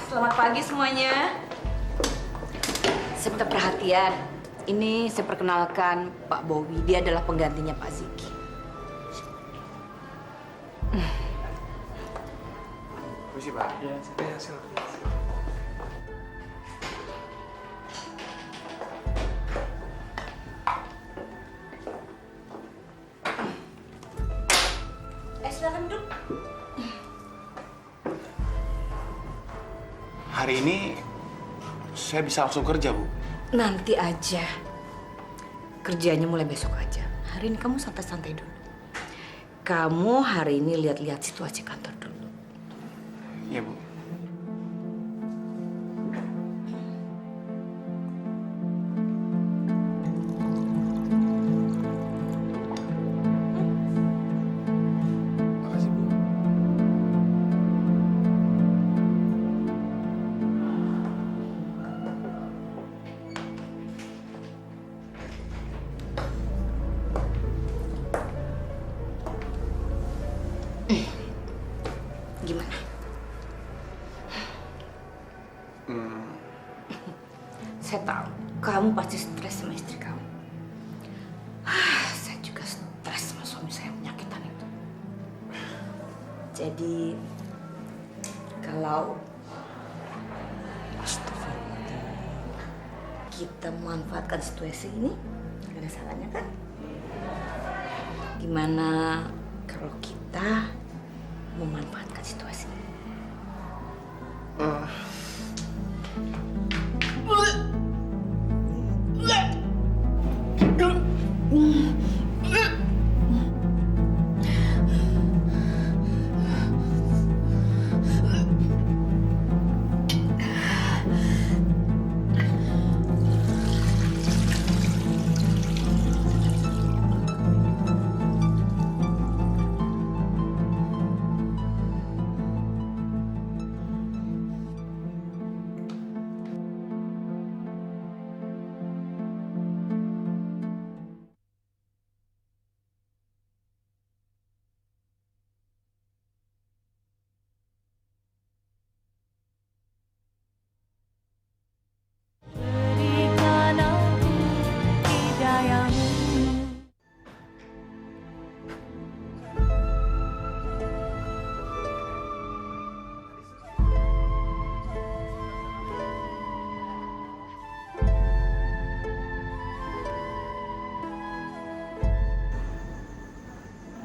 Selamat pagi semuanya. Saya minta perhatian. Ini saya perkenalkan Pak Bowie. Dia adalah penggantinya Pak Ziki. Permisi, Pak. Ya, silakan. Silakan duduk. Hari ini saya bisa langsung kerja, Bu. Nanti aja. Kerjanya mulai besok aja. Hari ini kamu santai-santai dulu. Kamu hari ini lihat-lihat situasi kantor dulu. Iya, Bu. Makasih, Bu. Gimana? Saya tahu kamu pasti stres sama istri kamu. Saya juga stres sama suami saya penyakitan Jadi kalau kita memanfaatkan situasi ini, gak ada salahnya kan? Gimana kalau kita memanfaatkan situasi ini?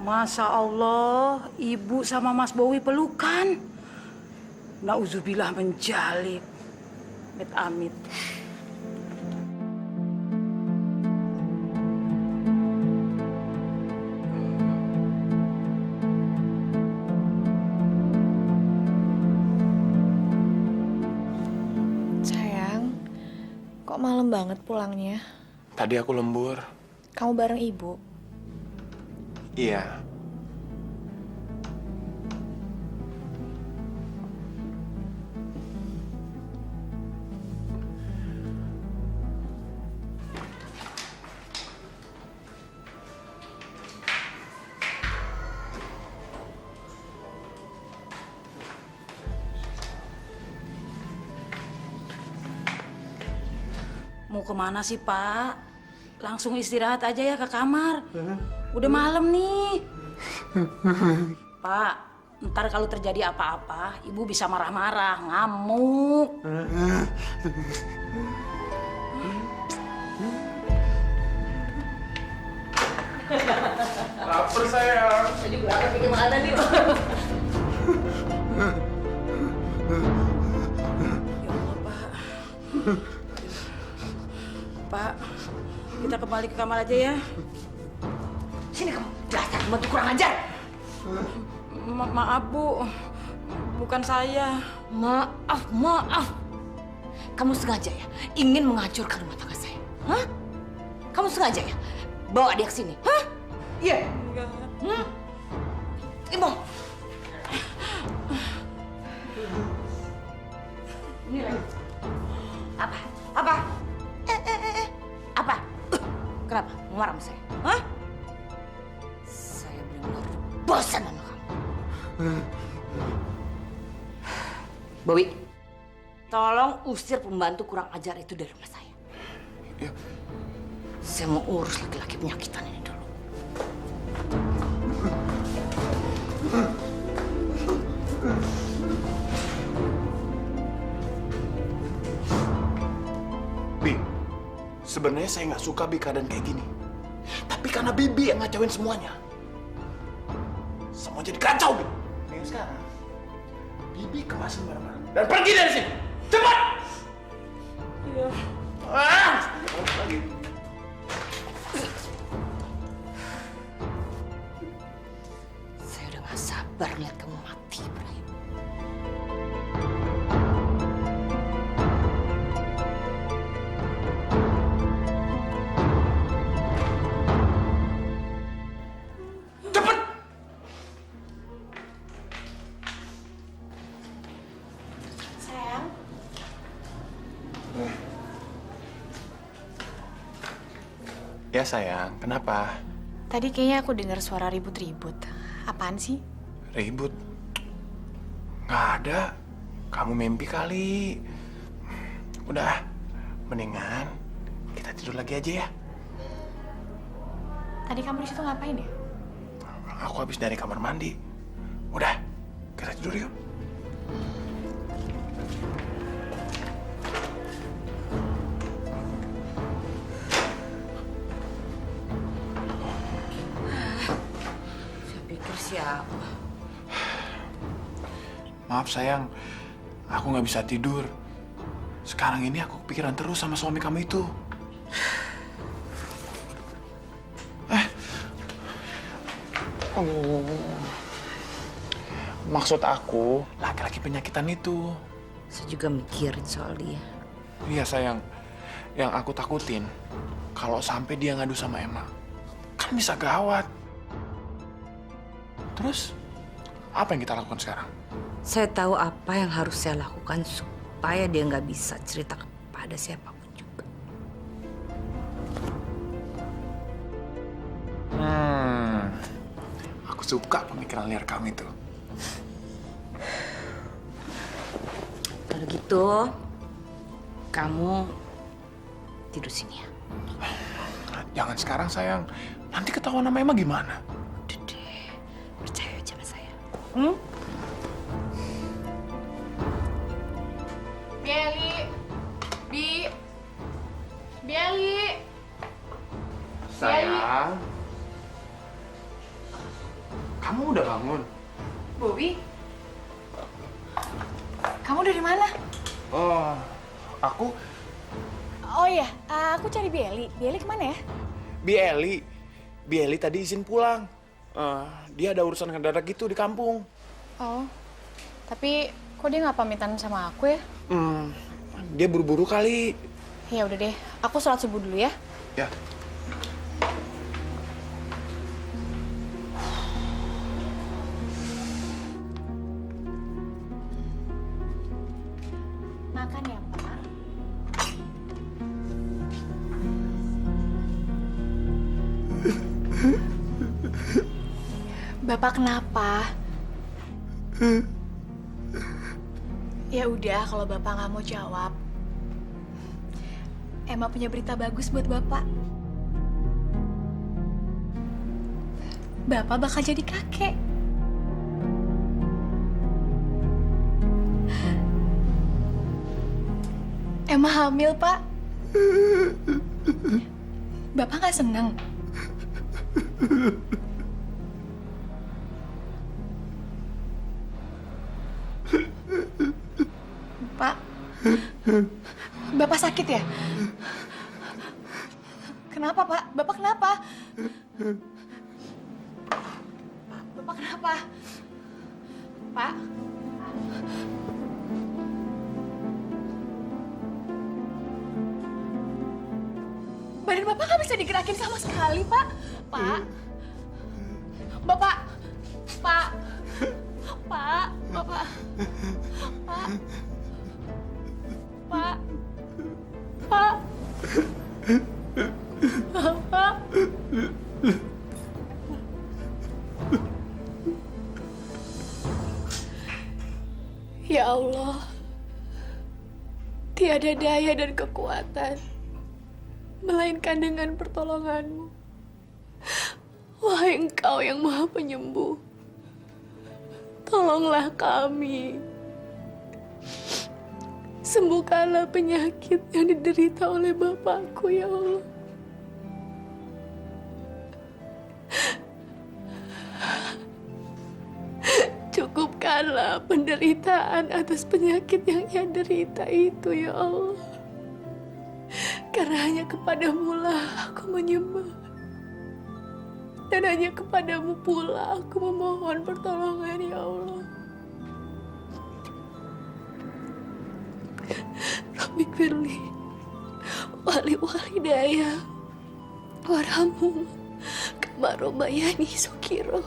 Masya Allah, Ibu sama Mas Bowi pelukan. Nauzubillah menjalib. Amit-amit. Sayang, kok malam banget pulangnya? Tadi aku lembur. Kamu bareng ibu? Iya. Mau kemana sih, Pak? Langsung istirahat aja ya ke kamar. Udah malam nih. Pak, ntar kalau terjadi apa-apa, Ibu bisa marah-marah, ngamuk. Lapar sayang. Saya juga lapar, bikin makanan nih. Pak, kita kembali ke kamar aja ya. Sini kamu, dasar pembantu kurang ajar. Maaf, Bu. Bukan saya. Maaf. Kamu sengaja ya ingin menghancurkan rumah tangga saya? Hah? Kamu sengaja ya bawa dia ke sini? Hah? Iya. Ibu. Ini lagi. Apa? Apa? Apa? Kenapa? Mau marah sama saya? Hah? Saya benar-benar bosan sama kamu. Bowi, tolong usir pembantu kurang ajar itu dari rumah saya. Ya. Saya mau urus laki-laki penyakitan ini dulu. Bi, sebenarnya saya nggak suka Bi keadaan kayak gini. Tapi karena Bibi yang ngacauin semuanya. Semua jadi kacau, Bi. Yang sekarang, Bibi kemasin barang-barang dan pergi dari sini. Cepat! Iya. Lagi. Saya udah gak sabar lihat kamu mati, Ibrahim. Cepat! Sayang, Ya sayang, kenapa? tadi kayaknya aku dengar suara ribut-ribut. Apaan sih? Ribut? Nggak ada. Kamu mimpi kali. Udah, mendingan kita tidur lagi aja ya. Tadi kamu di situ ngapain ya? Aku habis dari kamar mandi. Udah, kita tidur yuk. Saya pikir siapa? Maaf sayang, aku nggak bisa tidur. Sekarang ini aku kepikiran terus sama suami kamu itu. Maksud aku, laki-laki penyakitan itu. Saya juga mikirin soal dia. Iya sayang, yang aku takutin kalau sampai dia ngadu sama Emma, kan bisa gawat. Terus, apa yang kita lakukan sekarang? Saya tahu apa yang harus saya lakukan supaya dia nggak bisa cerita kepada siapapun juga. Aku suka pemikiran liar kamu itu. Kalau gitu, kamu tidur sini ya. Jangan sekarang sayang, nanti ketahuan sama Emma gimana? Udah deh, percaya aja sama saya. Bieli, Bieli. Sayang, kamu udah bangun? Bobby, kamu dari mana? Oh, aku Oh iya, aku cari Bieli. Bieli kemana ya? Bieli tadi izin pulang. Dia ada urusan mendadak gitu di kampung. Oh, tapi kok dia nggak pamitan sama aku ya? Dia buru-buru kali. Ya udah deh, aku sholat subuh dulu ya. Ya. Makan ya, Pak. Bapak kenapa? Ya udah, kalau Bapak nggak mau jawab, Emma punya berita bagus buat Bapak. Bapak bakal jadi kakek. Emma hamil, Pak. Bapak nggak seneng? Pak, Bapak sakit ya? Kenapa, Pak? Bapak kenapa? Bapak kenapa? Pak? Badan Bapak nggak bisa digerakin sama sekali, Pak. Pak? Bapak? Pak? Pak? Bapak? Pak? Pak? Pak? Pak? Ya Allah, tiada daya dan kekuatan melainkan dengan pertolongan-Mu. Wahai Engkau yang Maha Penyembuh, tolonglah kami. Sembuhkanlah penyakit yang diderita oleh Bapakku, ya Allah. Cukupkanlah penderitaan atas penyakit yang ia derita itu, ya Allah. Karena hanya kepadamu lah aku menyembah. Dan hanya kepadamu pula aku memohon pertolongan, ya Allah. Rabbi firli, wali daya, warhamu, kama robayani sukiro.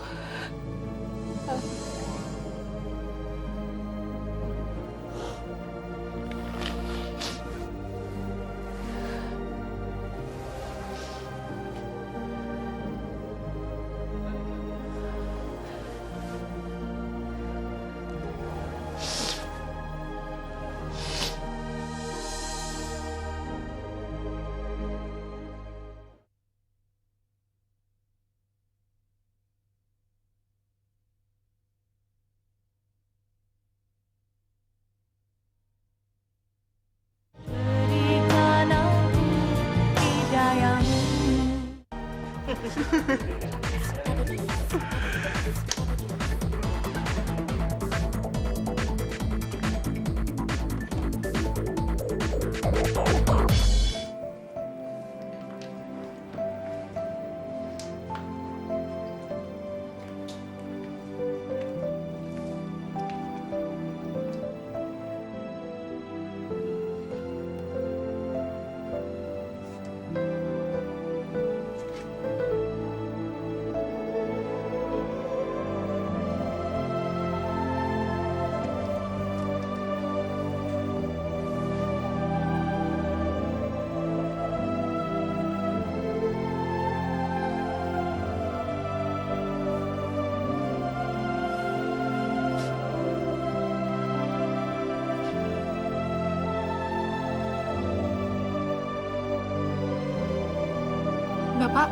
Bapak.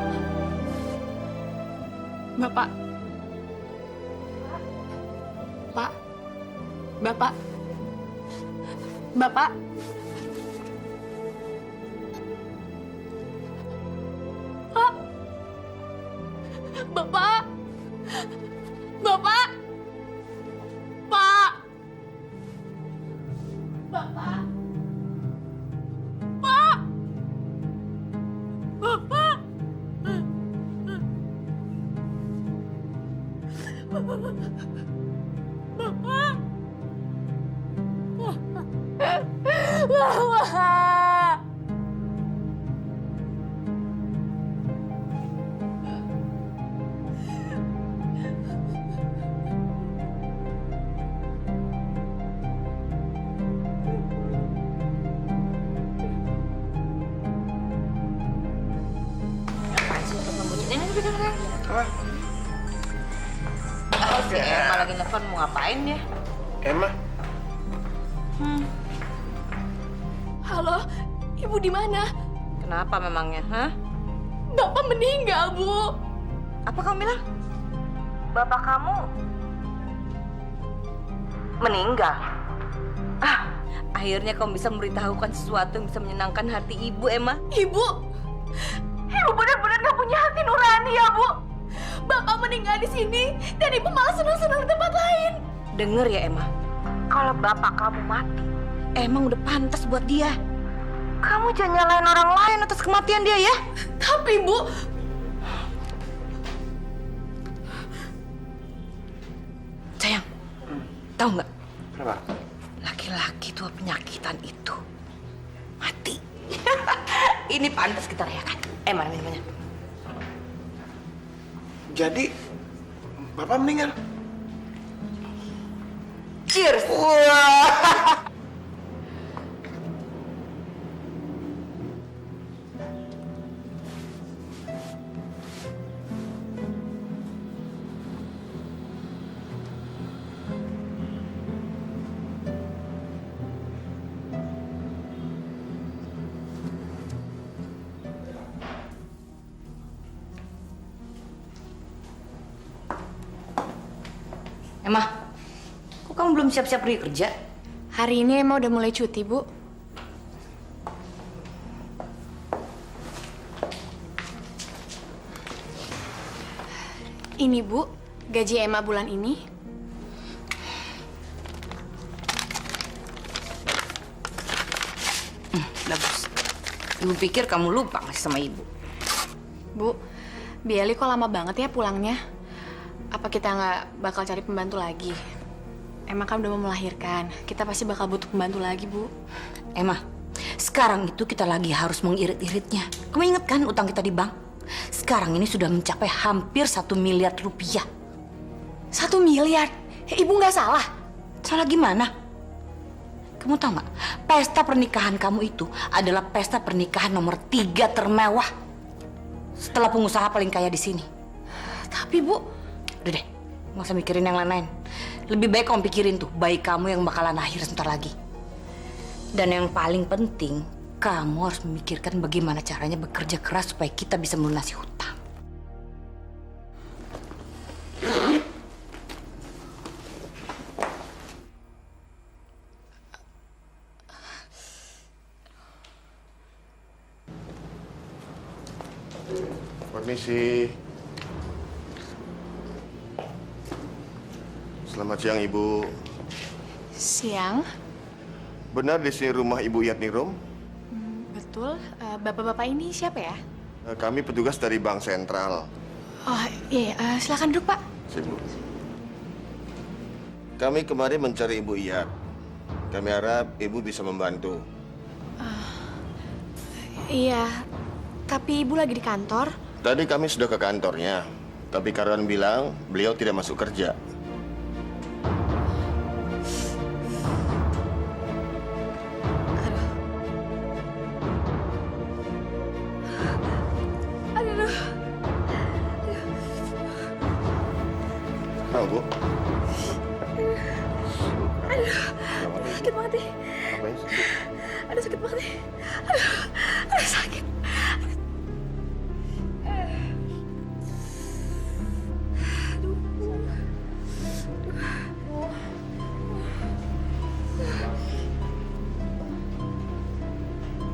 Bapak. Pak. Bapak. Bapak. Pak. Bapak. Bapak. Pak. Bapak. Pak. Bapak. Bapak. Bapak. Si Emma lagi nelfon, mau ngapain dia? Emma? Halo, Ibu di mana? Kenapa memangnya, hah? Bapak meninggal, Bu. Apa kamu bilang? Bapak kamu meninggal? Ah, akhirnya kamu bisa memberitahukan sesuatu yang bisa menyenangkan hati Ibu, Emma. Ibu benar-benar nggak punya hati nurani ya, Bu. Bapak meninggal di sini dan Ibu malah senang-senang di tempat lain. Dengar ya, Emma. Kalau bapak kamu mati, emang udah pantas buat dia. Kamu jangan nyalain orang lain atas kematian dia ya. Tapi, Bu, sayang, tahu nggak? Kenapa? Laki-laki tua penyakitan itu mati. Ini pantas kita rayakan. Mana minumannya? Jadi, Bapak meninggal? Cheers! Wah! Emma, kok kamu belum siap-siap pergi kerja? hari ini Emma udah mulai cuti, Bu. Ini, Bu, gaji Emma bulan ini. Bagus. Ibu pikir kamu lupa ngasih sama Ibu. Bu, Biali kok lama banget ya pulangnya? Apa kita nggak bakal cari pembantu lagi? Emang kan udah mau melahirkan, kita pasti bakal butuh pembantu lagi, Bu. Emma, sekarang itu kita lagi harus mengirit-iritnya. Kamu inget kan utang kita di bank? Sekarang ini sudah mencapai hampir 1 miliar rupiah. 1 miliar? Ibu nggak salah? Salah gimana? Kamu tahu nggak? Pesta pernikahan kamu itu adalah pesta pernikahan nomor 3 termewah setelah pengusaha paling kaya di sini. Tapi, Bu, udah deh, nggak usah mikirin yang lain-lain. Lebih baik kamu pikirin tuh bayi kamu yang bakalan lahir sebentar lagi. Dan yang paling penting, kamu harus memikirkan bagaimana caranya bekerja keras supaya kita bisa melunasi hutang. Permisi. Selamat siang, Ibu. Siang. Benar di sini rumah Ibu Yatnirum? Betul. Bapak-bapak ini siapa ya? Kami petugas dari Bank Sentral. Oh, iya. Silakan duduk, Pak. Ibu. Kami kemarin mencari Ibu Iyat. Kami harap Ibu bisa membantu. Iya. Tapi Ibu lagi di kantor. Tadi kami sudah ke kantornya, tapi karyawan bilang beliau tidak masuk kerja. Aduh. Mau, Bu? Aduh. Sakit banget nih. Apa yang sakit? Aduh, sakit banget nih. Aduh, sakit.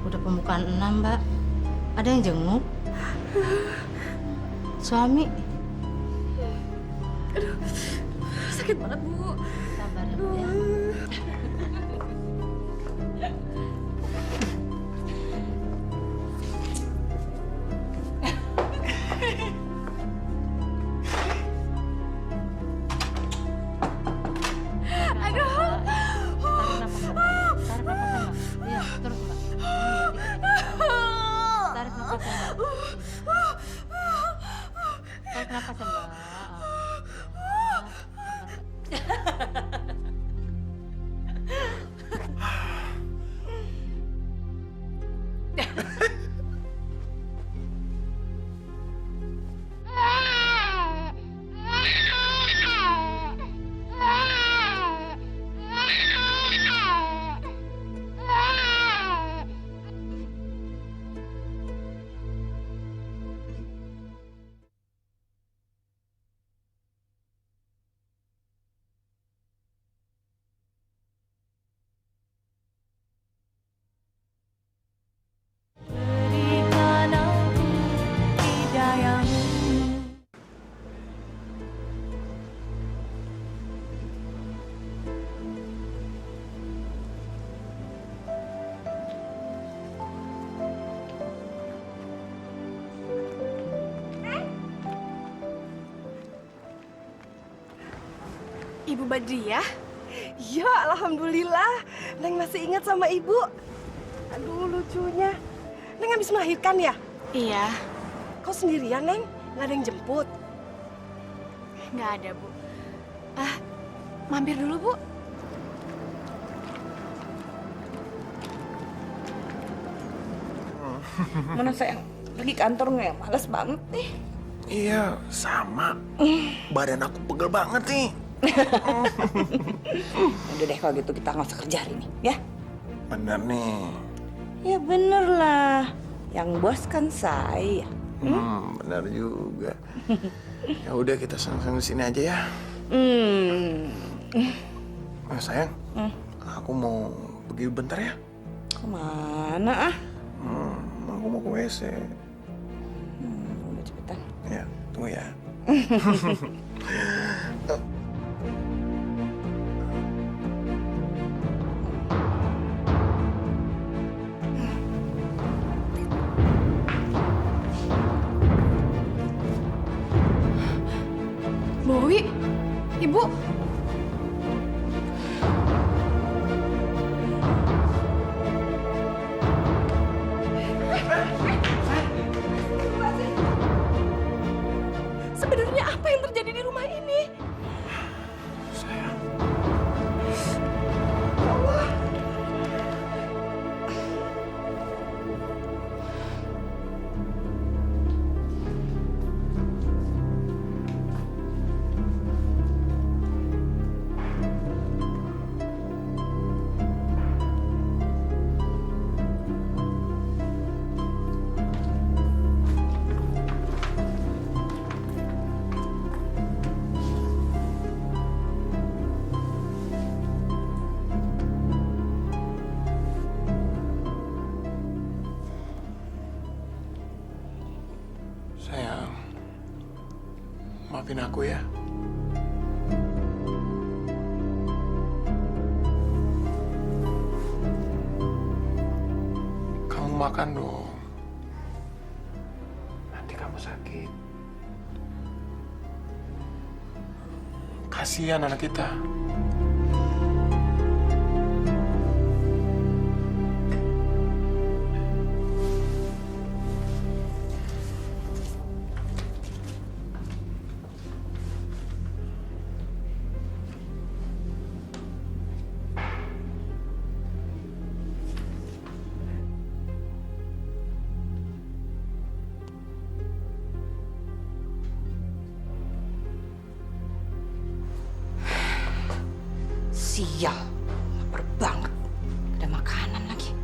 Udah pembukaan 6, Mbak. Ada yang jenguk? Suami? Aduh, sakit banget, Bu. Sabar ya, Bu, ya. Ibu Badriah? Ya, alhamdulillah. Neng masih ingat sama ibu. Aduh, lucunya. Neng habis melahirkan ya? Iya. Kau sendirian, Neng? Nggak ada yang jemput? Nggak ada, Bu. Mampir dulu, Bu. Mana sayang? Pergi kantor nggak ya? Males banget nih. Iya, sama. Badan aku pegel banget nih. Udah deh kalau gitu kita nggak usah kerja hari ini, ya? Bener nih. Ya bener lah. Yang bos kan saya. Bener juga. Ya udah kita sang-sang di sini aja ya. Sayang, aku mau pergi bentar ya. Kemana ah? Aku mau ke WC. Udah cepetan. Ya, tunggu ya. Bowi, Ibu. Sebenarnya apa yang terjadi di rumah maafin aku ya. Kamu makan dong. Nanti kamu sakit. Kasihan anak kita. Sial, lapar banget. Ada makanan lagi.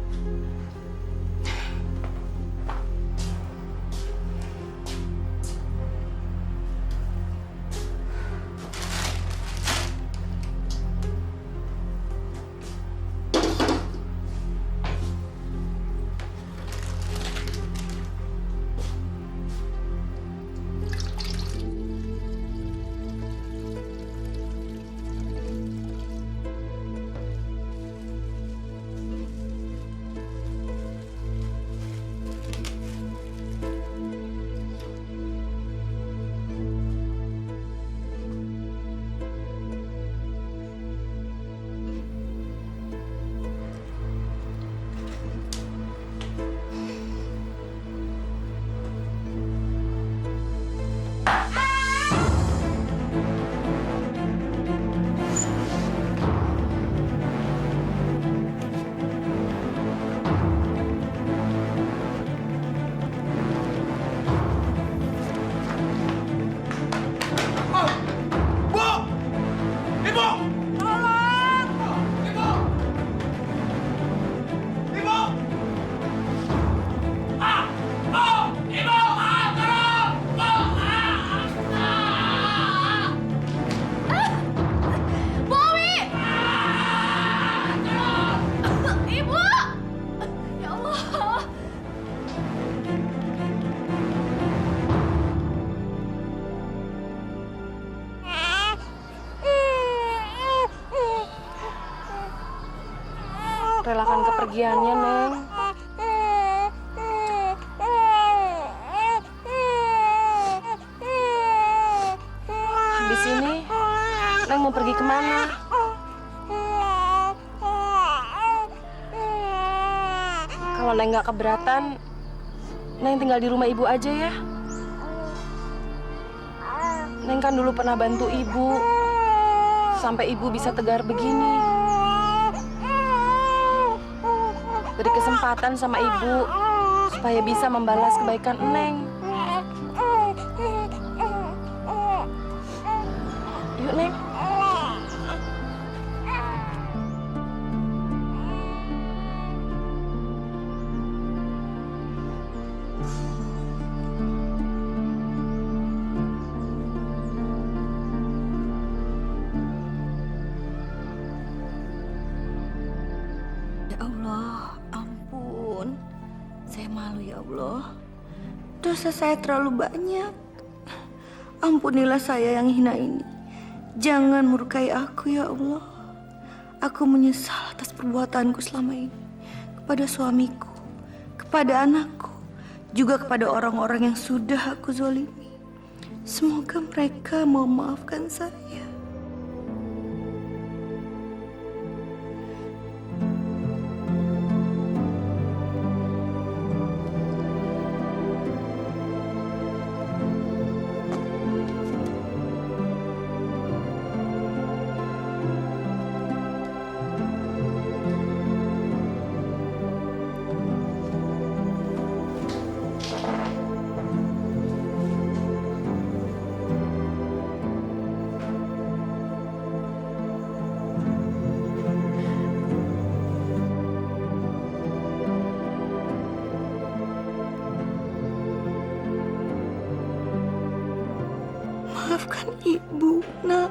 Relakan kepergiannya, Neng. Habis ini, Neng mau pergi kemana? Kalau Neng nggak keberatan, Neng tinggal di rumah ibu aja ya. Neng kan dulu pernah bantu ibu, sampai ibu bisa tegar begini. Beri kesempatan sama ibu supaya bisa membalas kebaikan Neng. Yuk, Neng. Ya Allah, ampun. Saya malu ya Allah. Dosa saya terlalu banyak. Ampunilah saya yang hina ini. Jangan murkai aku ya Allah. Aku menyesal atas perbuatanku selama ini. Kepada suamiku, kepada anakku, juga kepada orang-orang yang sudah aku zolimi. Semoga mereka mau memaafkan saya. Maafkan ibu, nak.